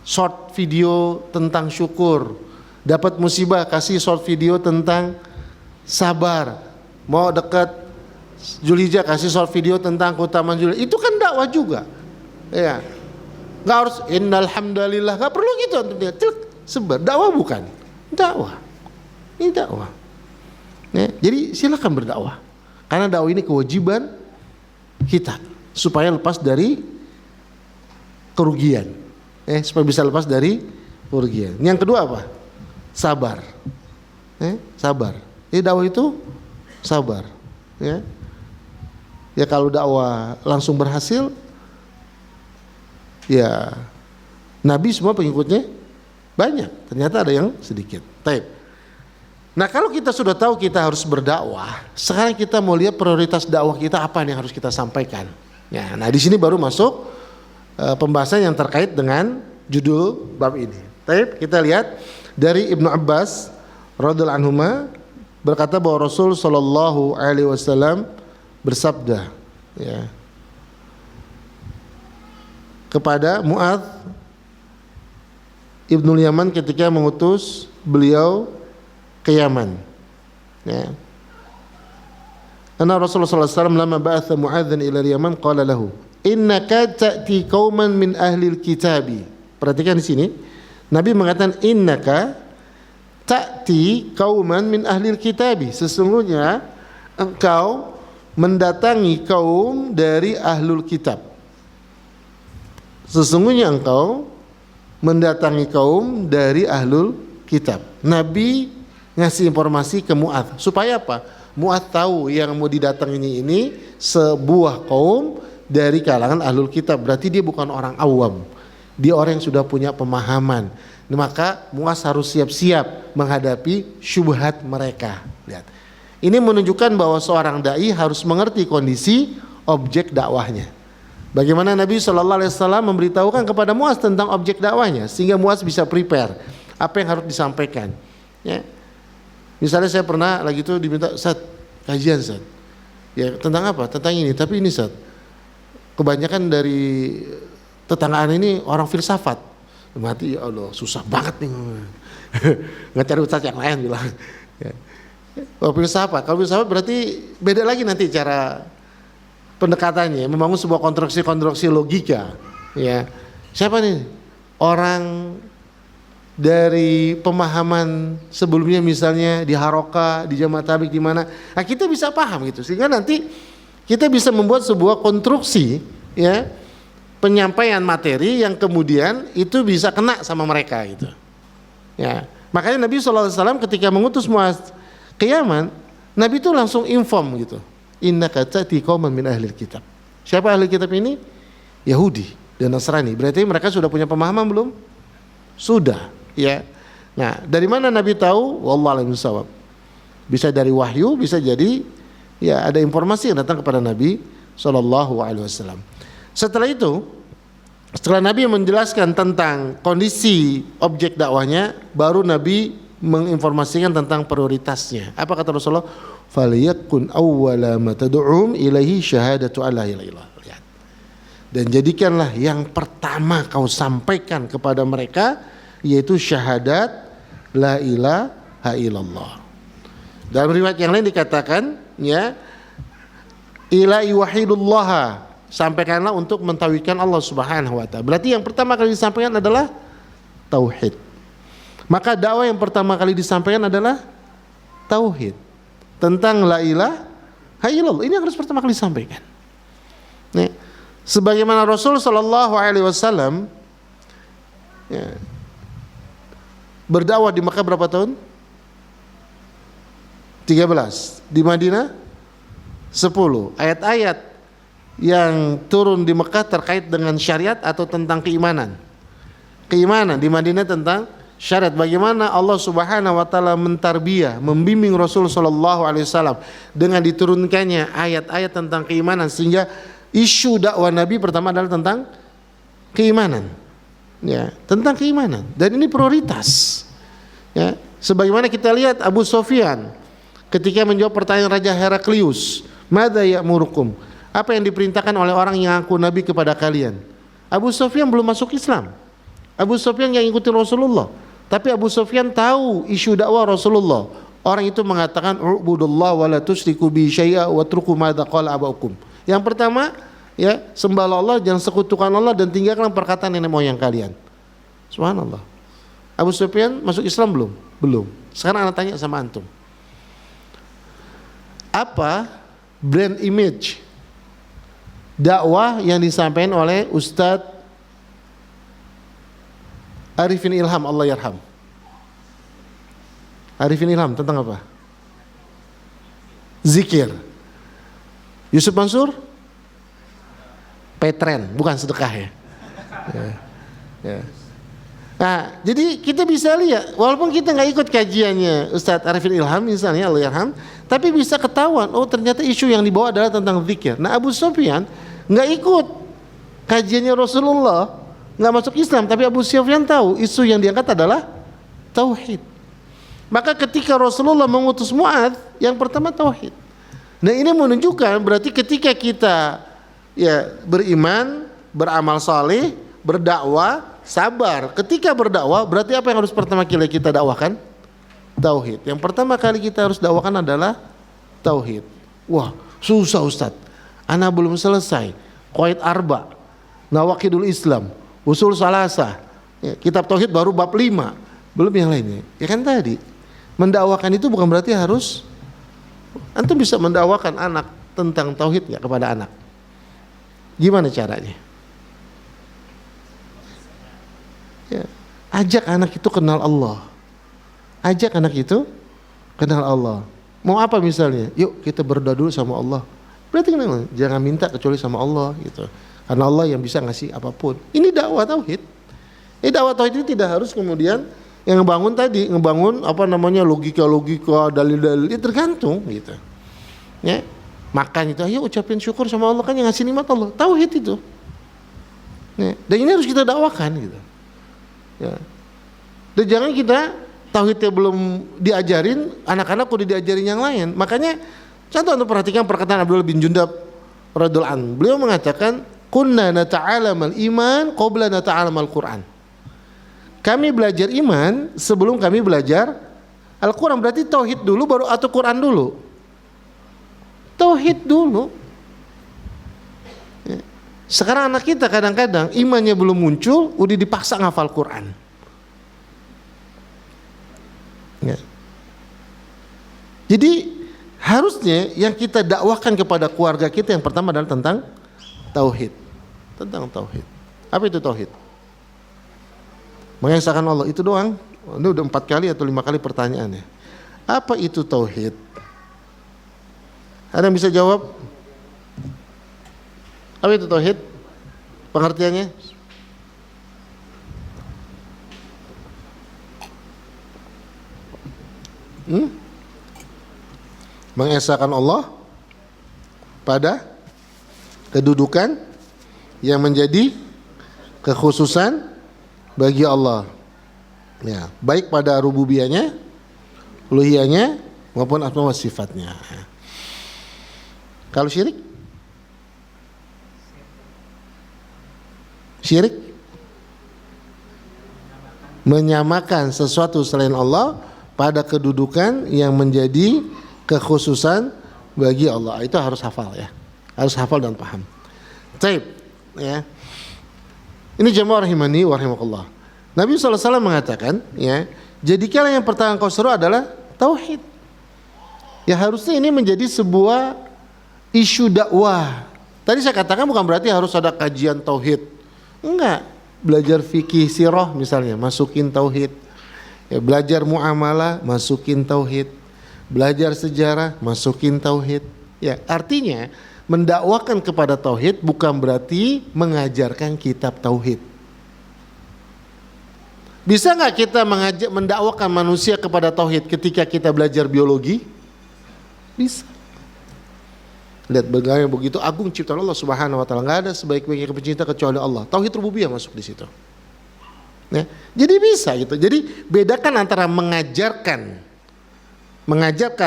short video tentang syukur. Dapat musibah kasih short video tentang sabar. Mau dekat Zulhijjah kasih short video tentang keutamaan Zulhijjah. Itu kan dakwah juga. Ya. Enggak harus innal hamdalillah, enggak perlu gitu untuk dia. Sebar dakwah bukan? Dakwah. Ini dakwah. Ya, jadi silakan berdakwah. Karena dakwah ini kewajiban kita. supaya lepas dari kerugian. Supaya bisa lepas dari kerugian. Yang kedua apa? Sabar. Sabar. Jadi dakwah itu sabar. Ya kalau dakwah langsung berhasil, ya Nabi semua pengikutnya banyak. Ternyata ada yang sedikit. Taib. Nah kalau kita sudah tahu kita harus berdakwah, sekarang kita mau lihat prioritas dakwah kita apa yang harus kita sampaikan. Ya, nah di sini baru masuk pembahasan yang terkait dengan judul bab ini. Taib, kita lihat dari Ibnu Abbas radhiyallahu anhuma berkata bahwa Rasul sallallahu alaihi wasallam bersabda, ya, kepada Mu'adz Ibnul Yaman ketika mengutus beliau ke Yaman. Ya. Anna Rasulullah sallallahu alaihi wasallam lama ba'atha Mu'adzan ila Yaman qala lahu innaka ta'ti qauman min ahlil kitabi. Perhatikan di sini. Nabi mengatakan innaka ta'ti qauman min ahlil kitabi. Sesungguhnya engkau mendatangi kaum dari ahlul kitab. Sesungguhnya engkau mendatangi kaum dari ahlul kitab. Nabi ngasih informasi ke Mu'adz supaya apa? Mu'adz tahu yang mau didatangi ini sebuah kaum dari kalangan ahlul kitab, berarti dia bukan orang awam, dia orang yang sudah punya pemahaman. Maka Mu'adz harus siap-siap menghadapi syubhat mereka. Lihat, ini menunjukkan bahwa seorang dai harus mengerti kondisi objek dakwahnya. Bagaimana Nabi SAW memberitahukan kepada Mu'adz tentang objek dakwahnya, sehingga Mu'adz bisa prepare apa yang harus disampaikan. Ya. Misalnya saya pernah lagi itu diminta, Ustaz, kajian Ustaz. Ya, tentang apa? Tentang ini, tapi ini Ustaz, kebanyakan dari tetanggaan ini orang filsafat. Mati, ya Allah, susah banget nih. Nggak cari ustaz yang lain bilang. Ya. Oh, filsafat. Kalau filsafat berarti beda lagi nanti cara pendekatannya, membangun sebuah konstruksi logika. Ya. Siapa nih? Orang dari pemahaman sebelumnya, misalnya di Haroka, di Jamaah Tabligh, di mana. Nah, kita bisa paham gitu, sehingga nanti kita bisa membuat sebuah konstruksi, ya, penyampaian materi yang kemudian itu bisa kena sama mereka gitu. Ya, makanya Nabi SAW ketika mengutus Mu'adz ke Yaman, Nabi itu langsung inform gitu. Innaka ta'ti qauman min ahlil kitab. Siapa ahli kitab ini? Yahudi dan Nasrani. Berarti mereka sudah punya pemahaman belum? Sudah, ya. Nah, dari mana Nabi tahu? Wallahu a'lam bishawab. Bisa dari wahyu, bisa jadi ya ada informasi yang datang kepada Nabi SAW. Setelah itu, setelah Nabi menjelaskan tentang kondisi objek dakwahnya, baru Nabi menginformasikan tentang prioritasnya. Apa kata Rasulullah? Faliyakun awwala ma tad'um ilaihi syahadatu alla ilaha illallah. Dan jadikanlah yang pertama kau sampaikan kepada mereka yaitu syahadat la ilaha illallah. Dalam riwayat yang lain dikatakan, ya, ila yuwahidullah, sampaikanlah untuk mentauhidkan Allah Subhanahu wa taala. Berarti yang pertama kali disampaikan adalah tauhid. Maka dakwah yang pertama kali disampaikan adalah tauhid. Tentang la ilaha illallah. Ini yang harus pertama kali disampaikan. Nih, sebagaimana Rasul sallallahu alaihi wasallam, ya, berdakwah di Makkah berapa tahun? 13. Di Madinah 10. Ayat-ayat yang turun di Mekah terkait dengan syariat atau tentang keimanan. Keimanan di Madinah tentang syariat. Bagaimana Allah Subhanahu wa taala mentarbiyah, membimbing Rasul sallallahu alaihi wasallam dengan diturunkannya ayat-ayat tentang keimanan, sehingga isu dakwah Nabi pertama adalah tentang keimanan. Ya, tentang keimanan, dan ini prioritas. Ya, sebagaimana kita lihat Abu Sufyan ketika menjawab pertanyaan Raja Heraklius, "Madza ya'murukum?" Apa yang diperintahkan oleh orang yang ngaku nabi kepada kalian? Abu Sufyan belum masuk Islam. Abu Sufyan yang ikuti Rasulullah, tapi Abu Sufyan tahu isu dakwah Rasulullah. Orang itu mengatakan, "Ubudullah wa la tusyriku bi syai'a wa truku ma qala abakum." Yang pertama, ya, sembahlah Allah, jangan sekutukan Allah, dan tinggalkan perkataan nenek moyang kalian. Subhanallah. Abu Sufyan masuk Islam belum? Belum. Sekarang anak tanya sama antum, apa brand image dakwah yang disampaikan oleh Ustadz Arifin Ilham, Allah yarham. Arifin Ilham tentang apa? Zikir. Yusuf Mansur? Petren, bukan sedekah ya. Ya. Nah, jadi kita bisa lihat, walaupun kita nggak ikut kajiannya Ustadz Arifin Ilham misalnya, Allah yarham, tapi bisa ketahuan, oh ternyata isu yang dibawa adalah tentang zikir. Nah, Abu Sufyan nggak ikut kajiannya Rasulullah, nggak masuk Islam, tapi Abu Sufyan tahu isu yang diangkat adalah tauhid. Maka ketika Rasulullah mengutus Mu'adz, yang pertama tauhid. Nah, ini menunjukkan berarti ketika kita ya beriman, beramal saleh, berdakwah, sabar. Ketika berdakwah, berarti apa yang harus pertama kali kita dakwahkan? Tauhid. Yang pertama kali kita harus dakwahkan adalah tauhid. Wah, susah Ustaz. Ana belum selesai. Qawaid arba, nawaqidul Islam, usul salasah. Ya, kitab tauhid baru bab 5. Belum yang lainnya. Ya kan tadi, mendakwakan itu bukan berarti harus antum bisa mendakwakan anak tentang tauhid ya kepada anak. Gimana caranya? Ya, ajak anak itu kenal Allah. Ajak anak itu kenal Allah. Mau apa misalnya? Yuk kita berdoa dulu sama Allah. Berarti kenapa? Jangan minta kecuali sama Allah gitu. Karena Allah yang bisa ngasih apapun. Ini dakwah tauhid. Dakwah tauhid ini tidak harus kemudian yang ngebangun apa namanya logika, dalil-dalil, ya tergantung gitu. Ya. Makan itu, ayo ucapin syukur sama Allah, kan yang ngasih nikmat Allah. Tauhid itu. Ya. Dan ini harus kita dakwakan gitu. Ya. Dan jangan kita tauhidnya belum diajarin, anak-anak udah diajarin yang lain. Makanya contoh untuk perhatikan perkataan Abdullah bin Jundab radhiyallahu anhu. Beliau mengatakan, "Kunna nata'alamal iman qabla nata'alamal Qur'an." Kami belajar iman sebelum kami belajar Al-Quran. Berarti tauhid dulu baru atau Quran dulu? Tauhid dulu. Ya. Sekarang anak kita kadang-kadang imannya belum muncul, udah dipaksa ngafal Quran. Ya. Jadi harusnya yang kita dakwahkan kepada keluarga kita yang pertama adalah tentang tauhid. Tentang tauhid. Apa itu tauhid? Mengesahkan Allah, itu doang. Ini udah 4 kali atau 5 kali pertanyaannya. Apa itu tauhid? Ada yang bisa jawab? Apa itu tauhid? Pengertiannya? Mengesahkan Allah pada kedudukan yang menjadi kekhususan bagi Allah, ya, baik pada rububiyahnya, uluhiyahnya maupun asma wa sifatnya. Kalau syirik, menyamakan sesuatu selain Allah pada kedudukan yang menjadi kekhususan bagi Allah. Itu harus hafal ya, harus hafal dan paham. Baik, ya. Ini jamaah rahimani wa rahimakumullah. Nabi SAW mengatakan, ya, jadikanlah yang pertama kau seru adalah tauhid. Ya harusnya ini menjadi sebuah isu dakwah. Tadi saya katakan bukan berarti harus ada kajian tauhid. Enggak. Belajar fikih sirah misalnya, masukin tauhid. Ya, belajar muamalah, masukin tauhid. Belajar sejarah, masukin tauhid. Ya, artinya mendakwakan kepada tauhid bukan berarti mengajarkan kitab tauhid. Bisa nggak kita mendakwakan manusia kepada tauhid ketika kita belajar biologi? Bisa. Lihat bagaimana begitu agung ciptaan Allah Subhanahu wa taala, nggak ada sebaik-baiknya pencipta kecuali Allah. Tauhid rububiyah masuk di situ. Ya, jadi bisa gitu. Jadi bedakan antara mengajarkan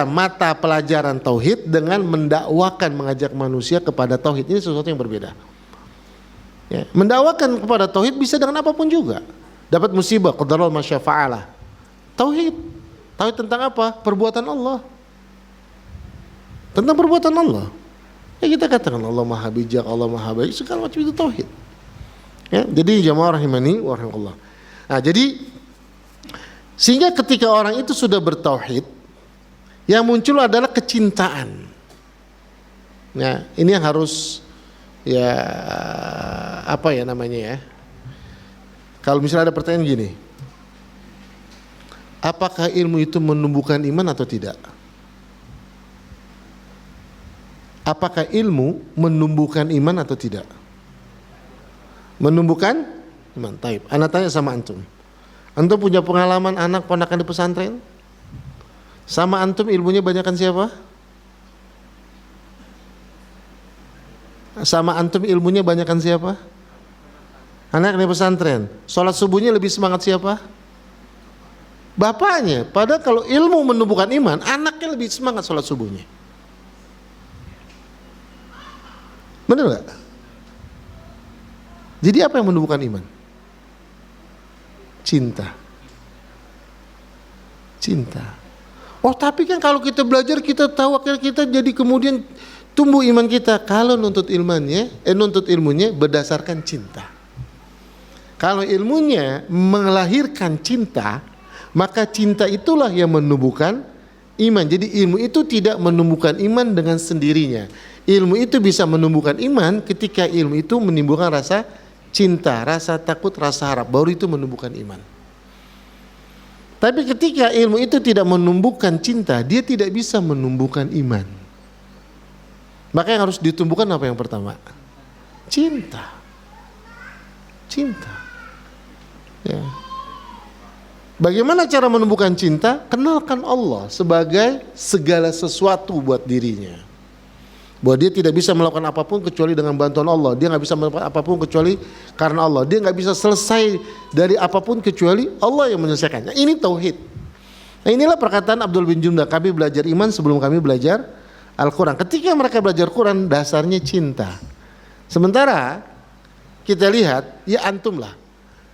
mata pelajaran tauhid dengan mendakwakan mengajak manusia kepada tauhid. Ini sesuatu yang berbeda. Ya, mendakwakan kepada tauhid bisa dengan apapun juga. Dapat musibah, qadarul masyafa'alah. Tauhid. Tauhid tentang apa? Perbuatan Allah. Tentang perbuatan Allah. Ya kita katakan Allah Maha Bijak, Allah Maha Baik, segala macam itu tauhid. Ya, jadi jamaah rahimani wa rahimakumullah. Nah, jadi sehingga ketika orang itu sudah bertauhid, yang muncul adalah kecintaan. Nah, ini yang harus ya apa ya namanya ya? Kalau misalnya ada pertanyaan gini, apakah ilmu itu menumbuhkan iman atau tidak? Apakah ilmu menumbuhkan iman atau tidak? Menumbuhkan iman. Taib. Anak tanya sama antum. Antum punya pengalaman anak ponakan di pesantren? Sama antum ilmunya banyakan siapa? Sama antum ilmunya banyakan siapa? Anak di pesantren. Sholat subuhnya lebih semangat siapa? Bapaknya. Padahal kalau ilmu menumbuhkan iman, anaknya lebih semangat sholat subuhnya. Benar gak? Jadi apa yang menumbuhkan iman? Cinta. Cinta. Oh tapi kan kalau kita belajar kita tahu akhirnya kita jadi kemudian tumbuh iman kita. Kalau nuntut ilmunya berdasarkan cinta. Kalau ilmunya melahirkan cinta, maka cinta itulah yang menumbuhkan iman. Jadi ilmu itu tidak menumbuhkan iman dengan sendirinya. Ilmu itu bisa menumbuhkan iman ketika ilmu itu menimbulkan rasa cinta, rasa takut, rasa harap. Baru itu menumbuhkan iman. Tapi ketika ilmu itu tidak menumbuhkan cinta, dia tidak bisa menumbuhkan iman. Maka yang harus ditumbuhkan apa yang pertama? Cinta. Cinta. Ya. Bagaimana cara menumbuhkan cinta? Kenalkan Allah sebagai segala sesuatu buat dirinya. Bahwa dia tidak bisa melakukan apapun kecuali dengan bantuan Allah. Dia nggak bisa melakukan apapun kecuali karena Allah. Dia nggak bisa selesai dari apapun kecuali Allah yang menyelesaikannya. Ini tauhid. Nah inilah perkataan Abdul bin Junda. Kami belajar iman sebelum kami belajar Al-Quran. Ketika mereka belajar Quran, dasarnya cinta. Sementara kita lihat, ya antum lah.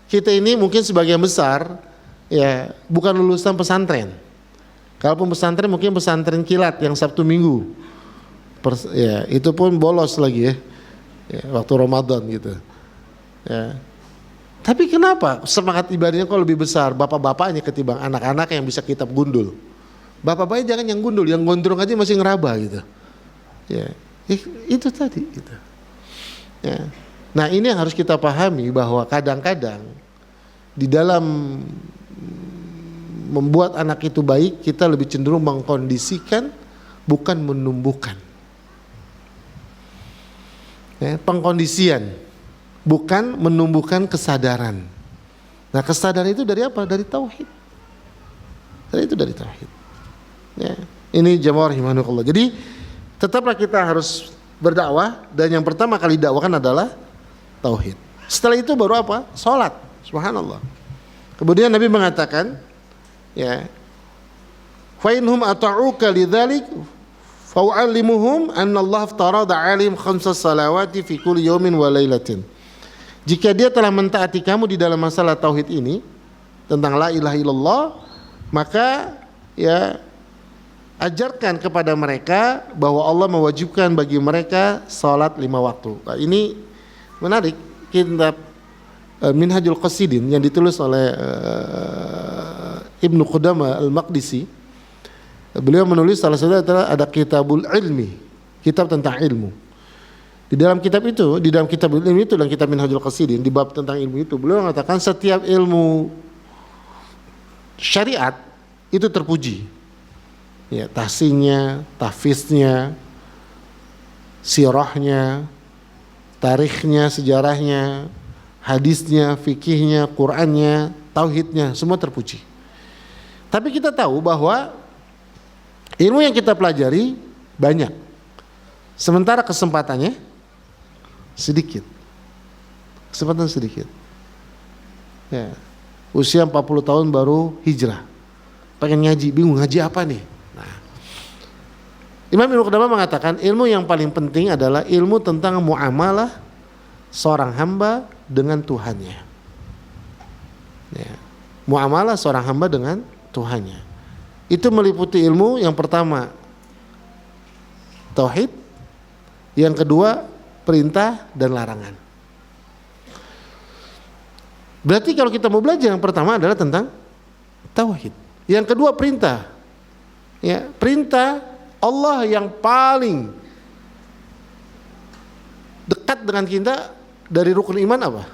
Kita ini mungkin sebagian besar ya bukan lulusan pesantren. Kalaupun pesantren mungkin pesantren kilat yang Sabtu Minggu. Ya, itu pun bolos lagi ya, waktu Ramadan gitu. Ya. Tapi kenapa semangat ibadahnya kok lebih besar bapak-bapaknya ketimbang anak-anak yang bisa kitab gundul? Bapak-bapaknya jangan yang gundul, yang gondrong aja masih ngeraba gitu. Ya, itu tadi. Gitu. Ya. Nah ini yang harus kita pahami bahwa kadang-kadang di dalam membuat anak itu baik kita lebih cenderung mengkondisikan bukan menumbuhkan. Ya, pengkondisian bukan menumbuhkan kesadaran. Nah kesadaran itu dari apa? Dari tauhid. Dari tauhid. Ya, ini jamaah rahimakumullah. Jadi tetaplah kita harus berdakwah dan yang pertama kali dakwakan adalah tauhid. Setelah itu baru apa? Salat. Subhanallah. Kemudian Nabi mengatakan, ya, fa inhum ata'uka lidzalik fa'allimuhum anna Allah aftarada 'alaihim khamsas salawati fi kulli yawmin wa lailatin. Jika dia telah mentaati kamu di dalam masalah tauhid ini tentang la ilaha illallah, maka ya ajarkan kepada mereka bahwa Allah mewajibkan bagi mereka salat 5 waktu. Nah, ini menarik, kitab Minhajul Qasidin yang ditulis oleh Ibnu Qudamah Al-Maqdisi. Beliau menulis salah satu adalah ada Kitabul Ilmi, kitab tentang ilmu. Di dalam kitab itu, di dalam kitab ilmu itu dan kitab Minhajul Qasidin di bab tentang ilmu itu, beliau mengatakan setiap ilmu syariat itu terpuji. Ya, tahsinnya, tahfiznya, sirahnya, tarikhnya, sejarahnya, hadisnya, fikihnya, Qur'annya, tauhidnya, semua terpuji. Tapi kita tahu bahwa ilmu yang kita pelajari banyak, sementara kesempatannya sedikit. Kesempatan sedikit. Ya. Usia 40 tahun baru hijrah. Pengen ngaji, bingung ngaji apa nih? Nah. Imam Ibnu Qudamah mengatakan ilmu yang paling penting adalah ilmu tentang muamalah seorang hamba dengan Tuhannya. Ya. Muamalah seorang hamba dengan Tuhannya. Itu meliputi ilmu yang pertama tauhid, yang kedua perintah dan larangan. Berarti kalau kita mau belajar yang pertama adalah tentang tauhid, yang kedua perintah. Ya, perintah Allah yang paling dekat dengan kita dari rukun iman apa?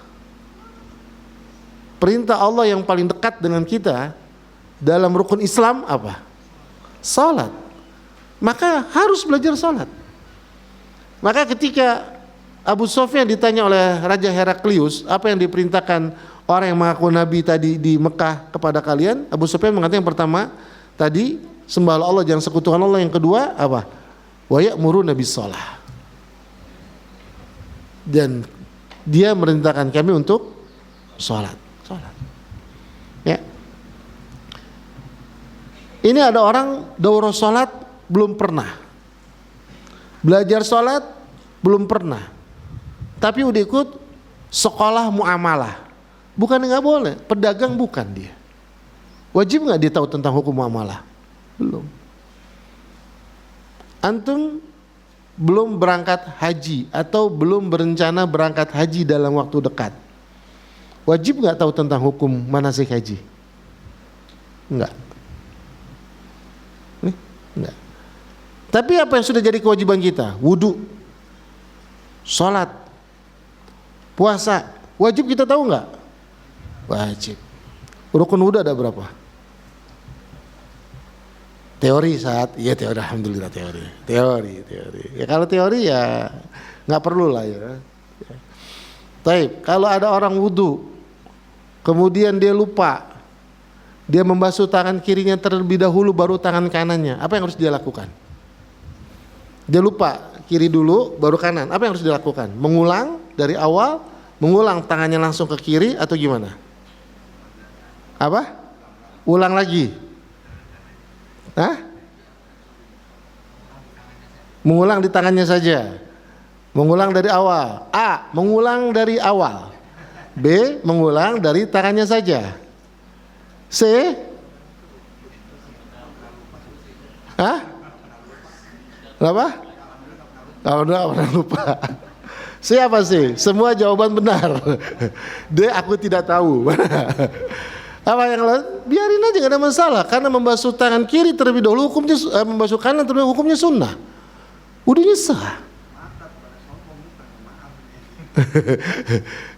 Perintah Allah yang paling dekat dengan kita dalam rukun Islam apa? Salat. Maka harus belajar salat. Maka ketika Abu Sufyan ditanya oleh Raja Heraklius, apa yang diperintahkan orang yang mengaku Nabi tadi di Mekah kepada kalian? Abu Sufyan mengatakan yang pertama tadi sembahlah Allah, jangan sekutukan Allah. Yang kedua apa? Wa ya'muruna bis-shalah. Dan dia merintahkan kami untuk salat. Ya. Ini ada orang daurah salat belum pernah. Belajar salat belum pernah. Tapi udah ikut sekolah muamalah. Bukan nggak boleh, pedagang bukan dia. Wajib nggak dia tahu tentang hukum muamalah? Belum. Antum belum berangkat haji atau belum berencana berangkat haji dalam waktu dekat. Wajib nggak tahu tentang hukum manasik haji? Enggak. Enggak. Tapi apa yang sudah jadi kewajiban kita? Wudu, sholat, puasa, wajib kita tahu nggak? Wajib. Rukun wudu ada berapa? Teori ya teori, alhamdulillah teori. Ya kalau teori ya nggak perlu lah ya. Taib, kalau ada orang wudu, kemudian dia lupa, dia membasuh tangan kirinya terlebih dahulu baru tangan kanannya, apa yang harus dia lakukan? Dia lupa kiri dulu baru kanan, apa yang harus dilakukan? Mengulang dari awal, mengulang tangannya langsung ke kiri atau gimana? Apa? Ulang lagi? Hah? Mengulang di tangannya saja. Mengulang dari awal. A. Mengulang dari awal. B. Mengulang dari tangannya saja. C. Hah? Apa? Oh, udah pernah lupa. C apa sih? Semua jawaban benar. D. Aku tidak tahu. Apa yang lain? Biarin aja, gak ada masalah. Karena membasuh tangan kiri terlebih dahulu hukumnya, membasuh kanan terlebih dahulu hukumnya sunnah. Udah sah.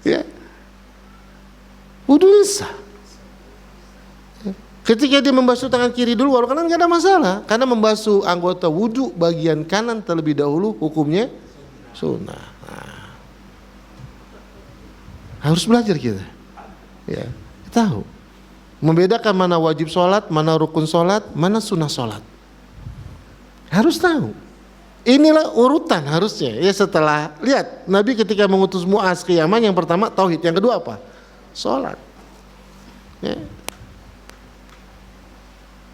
Ya, udah sah. Ketika dia membasuh tangan kiri dulu baru kanan, gak ada masalah. Karena membasuh anggota wudu bagian kanan terlebih dahulu hukumnya sunnah. Nah, harus belajar kita. Ya, tahu. Membedakan mana wajib sholat, mana rukun sholat, mana sunnah sholat. Harus tahu. Inilah urutan harusnya. Ya setelah lihat Nabi ketika mengutus Muaz ke Yaman, yang pertama tauhid, yang kedua apa? Sholat. Ya.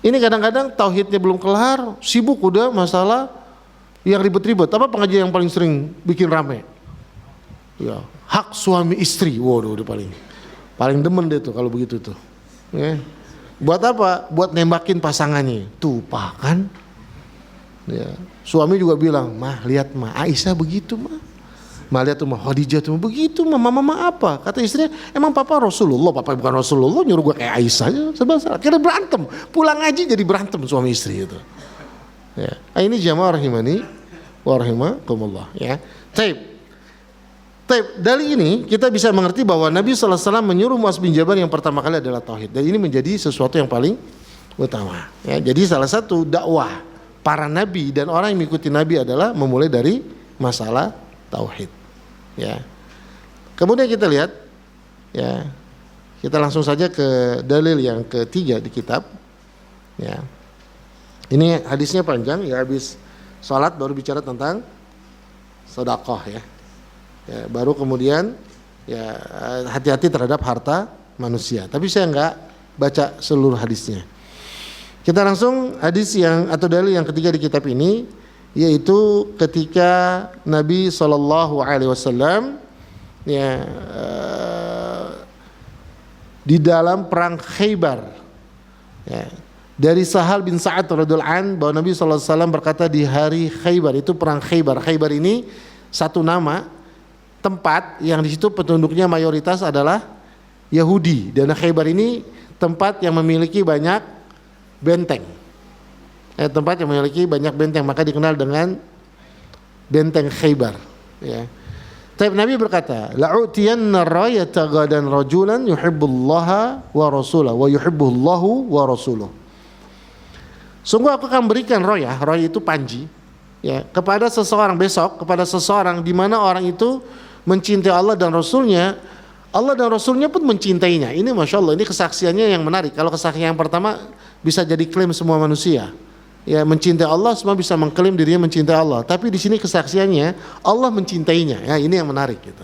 Ini kadang-kadang tauhidnya belum kelar, sibuk udah masalah yang ribet-ribet. Apa pengajian yang paling sering bikin rame? Ya, hak suami istri. Waduh, udah paling demen deh tuh kalau begitu tuh. Ya. Buat apa? Buat nembakin pasangannya. Tuh pak kan? Ya. Suami juga bilang, mah lihat mah Aisyah begitu mah. Mah lihat tuh mah Khadijah tuh begitu mah. Mama apa? Kata istrinya, emang papa Rasulullah, papa bukan Rasulullah, nyuruh gue kayak Aisyah aja. Sebab kira berantem. Pulang ngaji jadi berantem suami istri itu. Ya. Nah, ini jamaah rahimani wa rahimakumullah ya. Taib. Dari ini kita bisa mengerti bahwa Nabi SAW menyuruh Muaz bin Jabal yang pertama kali adalah tauhid, dan ini menjadi sesuatu yang paling utama. Ya, jadi salah satu dakwah para nabi dan orang yang mengikuti Nabi adalah memulai dari masalah tauhid. Ya. Kemudian kita lihat, ya, kita langsung saja ke dalil yang ketiga di kitab. Ya. Ini hadisnya panjang, ya habis sholat baru bicara tentang sedekah ya. Ya, baru kemudian ya hati-hati terhadap harta manusia. Tapi saya enggak baca seluruh hadisnya. Kita langsung hadis yang atau dalil yang ketiga di kitab ini, yaitu ketika Nabi SAW ya di dalam perang Khaybar. Ya, dari Sahal bin Sa'ad radhiyallahu anhu bahwa Nabi SAW berkata di hari Khaybar, itu perang Khaybar. Khaybar ini satu nama tempat yang di situ penduduknya mayoritas adalah Yahudi, dan Khaybar ini tempat yang memiliki banyak benteng. Tempat yang memiliki banyak benteng, maka dikenal dengan benteng Khaybar. Ya. Tapi Nabi berkata, la'utiyanna rayata gadan rajulan yuhibbullaha wa rasulahu wa yuhibbullahu wa rasuluh. Sungguh aku akan berikan royah itu panji, ya, kepada seseorang besok, kepada seseorang di mana orang itu mencintai Allah dan Rasulnya, Allah dan Rasulnya pun mencintainya. Ini Masya Allah, ini kesaksiannya yang menarik. Kalau kesaksian yang pertama bisa jadi klaim semua manusia, ya, mencintai Allah, semua bisa mengklaim dirinya mencintai Allah. Tapi di sini kesaksiannya Allah mencintainya. Ya, ini yang menarik gitu.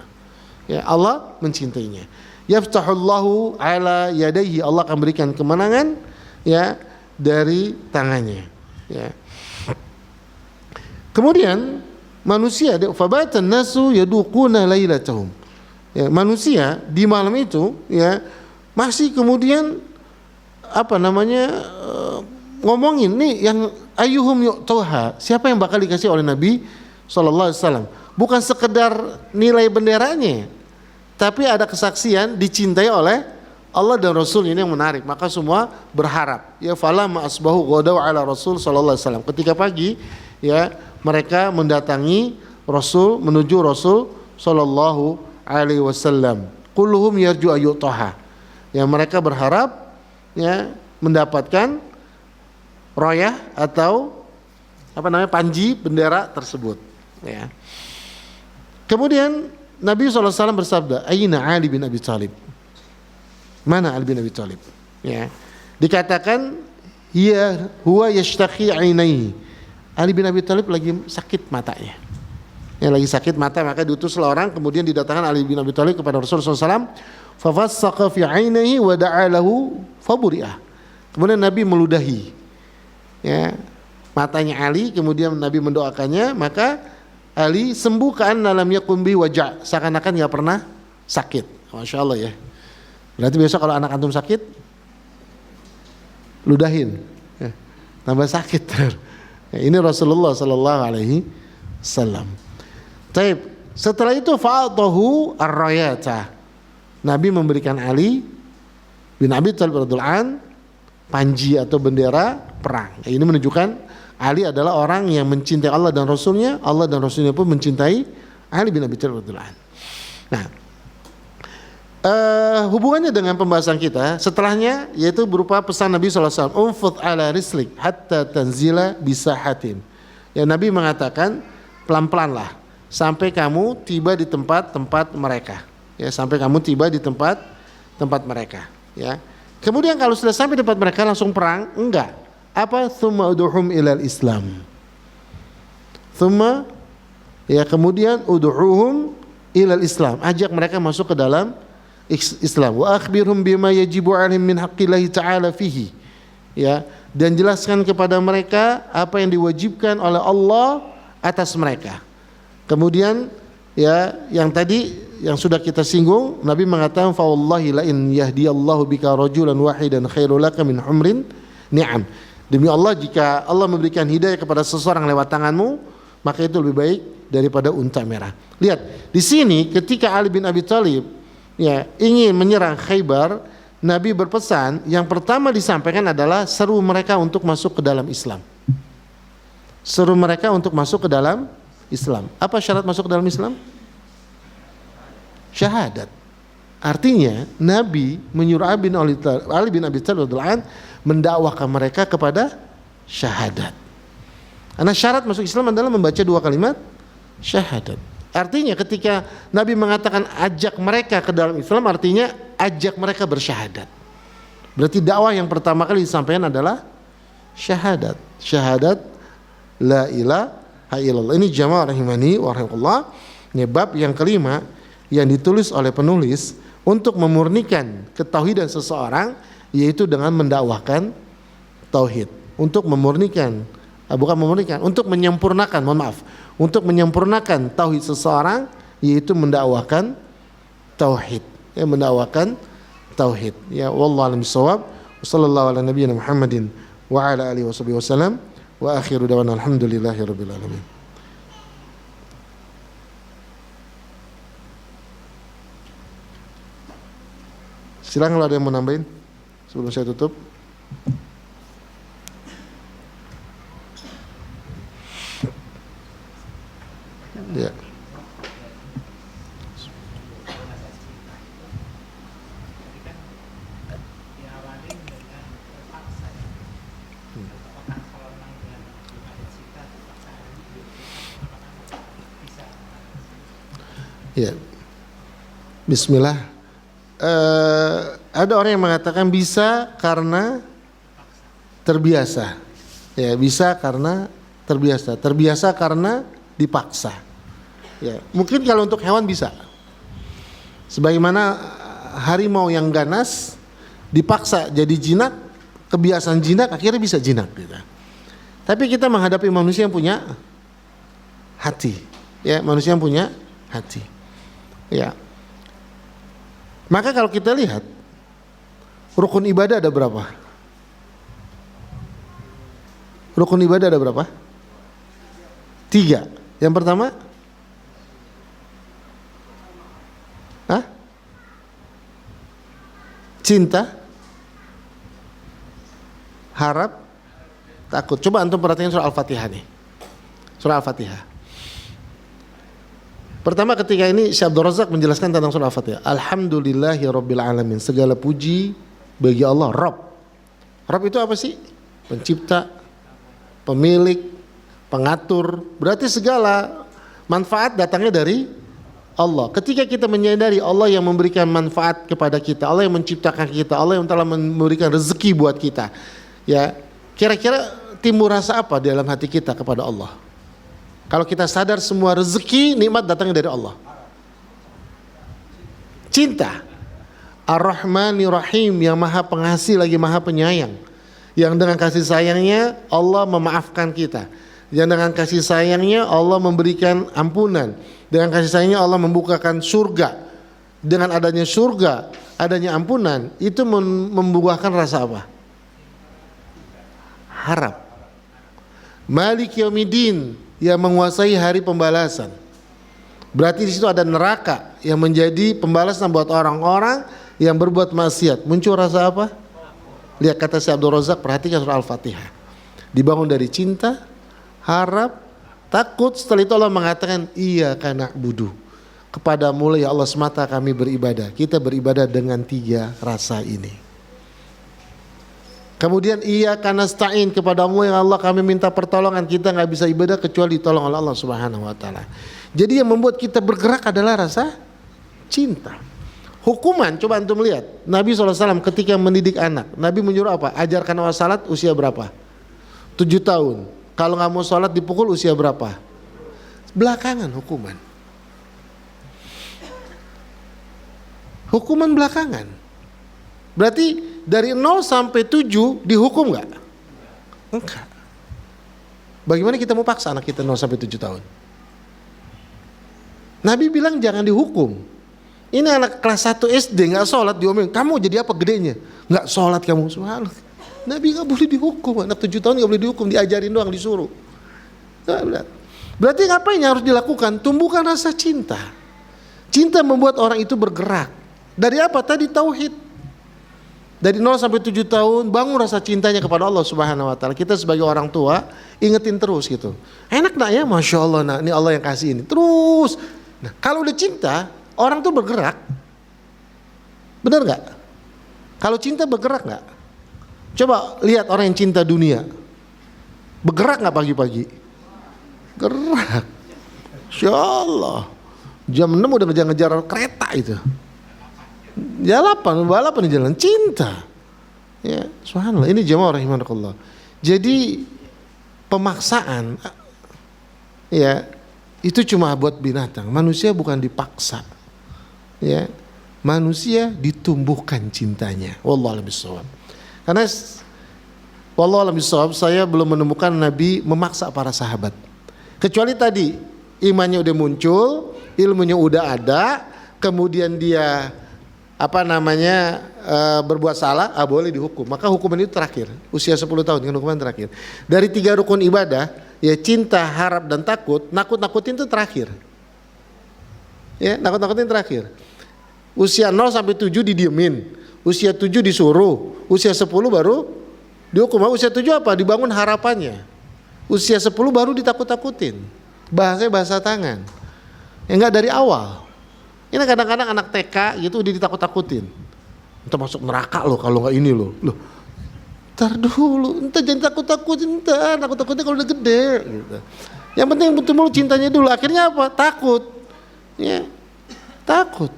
Ya, Allah mencintainya. Yaftahullahu ala yadayhi, Allah akan berikan kemenangan, ya, dari tangannya. Ya. Kemudian manusia, fabatan nasu yaduquna lailatahum. Ya, manusia di malam itu, ya, masih kemudian ngomongin nih yang ayyuhum yu'tauha, siapa yang bakal dikasih oleh Nabi sallallahu alaihi wasallam. Bukan sekedar nilai benderanya, tapi ada kesaksian dicintai oleh Allah dan Rasul. Ini yang menarik. Maka semua berharap. Ya, falamma asbahu ghadaw ala Rasul sallallahu alaihi wasallam. Ketika pagi, ya, mereka mendatangi Rasul, menuju Rasul sallallahu alaihi wasallam. Kulluhum yarju ayyutaha. Ya, mereka berharap, ya, mendapatkan royah atau panji bendera tersebut, ya. Kemudian Nabi SAW bersabda, Aina Ali bin Abi Thalib? Mana Ali bin Abi Thalib? Ya. Dikatakan huwa yashtaki ainaihi. Ali bin Abi Thalib lagi sakit matanya. Ya, lagi sakit mata, maka diutuslah orang, kemudian didatangkan Ali bin Abi Thalib kepada Rasulullah SAW. Fafassaqa fi ainaihi wa da'a lahu faburi'ah. Kemudian Nabi meludahi, ya, matanya Ali, kemudian Nabi mendoakannya, maka Ali sembuh ka'anna lam yakun bi waja', seakan-akan enggak pernah sakit. Masya Allah, ya. Berarti besok kalau anak antum sakit, ludahin, ya, tambah sakit. Ya, ini Rasulullah sallallahu alaihi wasallam. Taib. Setelah itu fa'atahu ar-rayata. Nabi memberikan Ali bin Abi Thalib radhiyallahu anhu panji atau bendera perang. Ini menunjukkan Ali adalah orang yang mencintai Allah dan Rasulnya. Allah dan Rasulnya pun mencintai Ali bin Abi Thalib radhiyallahu anhu. Nah, hubungannya dengan pembahasan kita setelahnya yaitu berupa pesan Nabi SAW, umfut ala rislik hatta tanzila bisahatin. Ya, Nabi mengatakan pelan-pelanlah sampai kamu tiba di tempat-tempat mereka. Ya, sampai kamu tiba di tempat mereka. Ya. Kemudian kalau sudah sampai di tempat mereka langsung perang? Enggak. Apa? Tsumma ud'uhum ilal Islam. Tsumma, ya, kemudian ud'uhum ilal Islam. Ajak mereka masuk ke dalam Islam. Wa akhbirhum bima yajibu 'alaihim min haqqillahi ta'ala fihi. Ya, dan jelaskan kepada mereka apa yang diwajibkan oleh Allah atas mereka. Kemudian, ya, yang tadi yang sudah kita singgung, Nabi mengatakan fa wallahi la in yahdiyallahu bika rajulan wahidan khairul laka min humrin ni'am. Demi Allah, jika Allah memberikan hidayah kepada seseorang lewat tanganmu, maka itu lebih baik daripada unta merah. Lihat, di sini ketika Ali bin Abi Thalib, ya, ingin menyerang Khaybar, Nabi berpesan yang pertama disampaikan adalah seru mereka untuk masuk ke dalam Islam. Seru mereka untuk masuk ke dalam Islam. Apa syarat masuk ke dalam Islam? Syahadat. Artinya Nabi menyuruh Ali bin Abi Thalib radhiyallahu anhu mendakwahkan mereka kepada syahadat. Karena syarat masuk Islam adalah membaca 2 kalimat syahadat. Artinya ketika Nabi mengatakan ajak mereka ke dalam Islam, artinya ajak mereka bersyahadat. Berarti dakwah yang pertama kali disampaikan adalah syahadat. Syahadat la ilaha illallah. Ini jamaah rahimani wa rahimakumullah. Ini bab yang kelima yang ditulis oleh penulis untuk memurnikan ketauhidan seseorang, yaitu dengan mendakwahkan tauhid. Untuk memurnikan, untuk menyempurnakan, untuk menyempurnakan tauhid seseorang, yaitu mendakwahkan tauhid. Ya, mendakwahkan tauhid. Ya, wallahu a'lam bishawab. Wassallallahu ala nabiyyina Muhammadin wa ala alihi wasallam. Wa akhiru da'wana alhamdulillahirabbil alamin. Silakan kalau ada yang mau nambahin sebelum saya tutup. Ya. Ya, Bismillah. Ada orang yang mengatakan bisa karena terbiasa. Ya, bisa karena terbiasa. Terbiasa karena dipaksa. Ya, mungkin kalau untuk hewan bisa. Sebagaimana harimau yang ganas dipaksa jadi jinak, kebiasaan jinak akhirnya bisa jinak gitu. Tapi kita menghadapi manusia yang punya hati. Ya, manusia yang punya hati. Ya. Maka kalau kita lihat rukun ibadah ada berapa? Rukun ibadah ada berapa? 3. Yang pertama, cinta, harap, takut. Coba antum perhatikan surah Al-Fatihah nih. Surah Al-Fatihah. Pertama ketika ini Syekh Abdul Razak menjelaskan tentang surah Al-Fatihah. Alhamdulillahirabbil alamin. Segala puji bagi Allah, Rabb. Rabb itu apa sih? Pencipta, pemilik, pengatur. Berarti segala manfaat datangnya dari Allah. Ketika kita menyadari Allah yang memberikan manfaat kepada kita, Allah yang menciptakan kita, Allah yang telah memberikan rezeki buat kita. Ya, kira-kira timbul rasa apa di dalam hati kita kepada Allah? Kalau kita sadar semua rezeki nikmat datangnya dari Allah. Cinta. Ar-Rahmanir Rahim, yang Maha Pengasih lagi Maha Penyayang. Yang dengan kasih sayangnya Allah memaafkan kita. Yang dengan kasih sayangnya Allah memberikan ampunan. Dengan kasih sayangnya Allah membukakan surga. Dengan adanya surga, adanya ampunan, itu membuahkan rasa apa? Harap. Malik Yaumiddin, yang menguasai hari pembalasan. Berarti di situ ada neraka yang menjadi pembalasan buat orang-orang yang berbuat maksiat. Muncul rasa apa? Lihat kata Syekh Abdul Razak, perhatikan surah Al-Fatihah. Dibangun dari cinta, harap, takut. Setelah itu Allah mengatakan, iyyaka na'budu. Kepadamu ya Allah semata kami beribadah. Kita beribadah dengan 3 rasa ini. Kemudian iyyaka nasta'in, kepadamu yang Allah kami minta pertolongan. Kita nggak bisa ibadah kecuali ditolong oleh Allah Subhanahu wa taala. Jadi yang membuat kita bergerak adalah rasa cinta. Hukuman, coba antum lihat. Nabi SAW ketika mendidik anak, Nabi menyuruh apa? Ajarkan awal salat usia berapa? 7 tahun. Kalau nggak mau salat dipukul usia berapa? Belakangan hukuman. Hukuman belakangan. Berarti dari 0 sampai 7 dihukum nggak? Enggak. Bagaimana kita mau paksa anak kita 0 sampai 7 tahun? Nabi bilang jangan dihukum. Ini anak kelas 1 SD nggak sholat diomelin. Kamu jadi apa gedenya? Nggak sholat kamu. Subhanallah. Nabi nggak boleh dihukum. Anak 7 tahun nggak boleh dihukum. Diajarin doang, disuruh. Berarti apa yang harus dilakukan? Tumbuhkan rasa cinta. Cinta membuat orang itu bergerak. Dari apa? Tadi tauhid. Dari 0 sampai 7 tahun bangun rasa cintanya kepada Allah Subhanahu wa taala. Kita sebagai orang tua ingetin terus gitu. Enak nak ya, Masya Allah nak, ini Allah yang kasih ini. Terus. Nah, kalau udah cinta, orang tuh bergerak. Benar nggak? Kalau cinta bergerak nggak? Coba lihat orang yang cinta dunia. Bergerak nggak pagi-pagi? Gerak. Masya Allah. Jam 6 udah ngejar-ngejar kereta itu. Balapan di jalan cinta. Ya, subhanallah. Ini jamaah rahimakumullah. Jadi pemaksaan ya itu cuma buat binatang. Manusia bukan dipaksa. Ya. Manusia ditumbuhkan cintanya. Wallahu a'lam bishawab. Karena wallahu a'lam bishawab, saya belum menemukan Nabi memaksa para sahabat. Kecuali tadi imannya udah muncul, ilmunya udah ada, kemudian dia berbuat salah, boleh dihukum. Maka hukuman itu terakhir, usia 10 tahun kan hukuman terakhir. Dari 3 rukun ibadah, ya cinta, harap dan takut, nakut-nakutin itu terakhir. Ya, nakut-nakutin terakhir. Usia 0 sampai 7 didiemin, usia 7 disuruh, usia 10 baru dihukum. Usia 7 apa? Dibangun harapannya. Usia 10 baru ditakut-takutin. Bahasanya bahasa tangan. Ya enggak dari awal. Ini kadang-kadang anak TK gitu udah ditakut-takutin. Entar masuk neraka loh kalau nggak ini loh. Loh, ntar dulu, entar jangan takut-takutin, entar takut-takutnya kalau udah gede. Gitu. Yang penting betul-betul cintanya dulu. Akhirnya apa? Takut. Ya. Takut.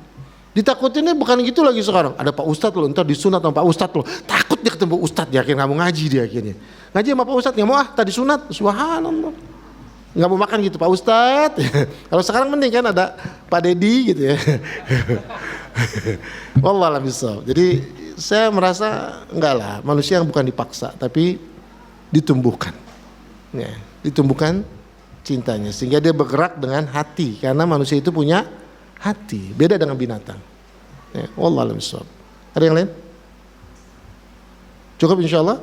Ditakutinnya bukan gitu lagi sekarang. Ada Pak Ustadz loh, ntar disunat sama Pak Ustadz loh. Takut dia ketemu Ustadz, dia akhirnya nggak mau ngaji dia akhirnya. Ngaji sama Pak Ustadz nggak mau, tadi sunat, subhanallah. Nggak mau makan gitu Pak Ustadz. Kalau sekarang mending kan ada Pak Dedi gitu ya. Wallah bisa. Jadi saya merasa enggak lah, manusia yang bukan dipaksa tapi ditumbuhkan. Ya, ditumbuhkan cintanya sehingga dia bergerak dengan hati karena manusia itu punya hati, beda dengan binatang. Ya, wallah alam bissawab. Ada yang lain? Cukup insyaallah.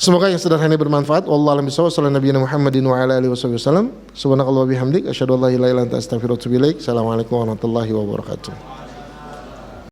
Semoga yang sederhana ini bermanfaat. Wallahu a'lam bishawab. Sallallahu nabiyana Muhammadin wa ala alihi wasallam. Subhanakallah bihamdik asyhadu an la ilaha illa anta astaghfiruka wa atubu ilaik. Assalamualaikum warahmatullahi wabarakatuh.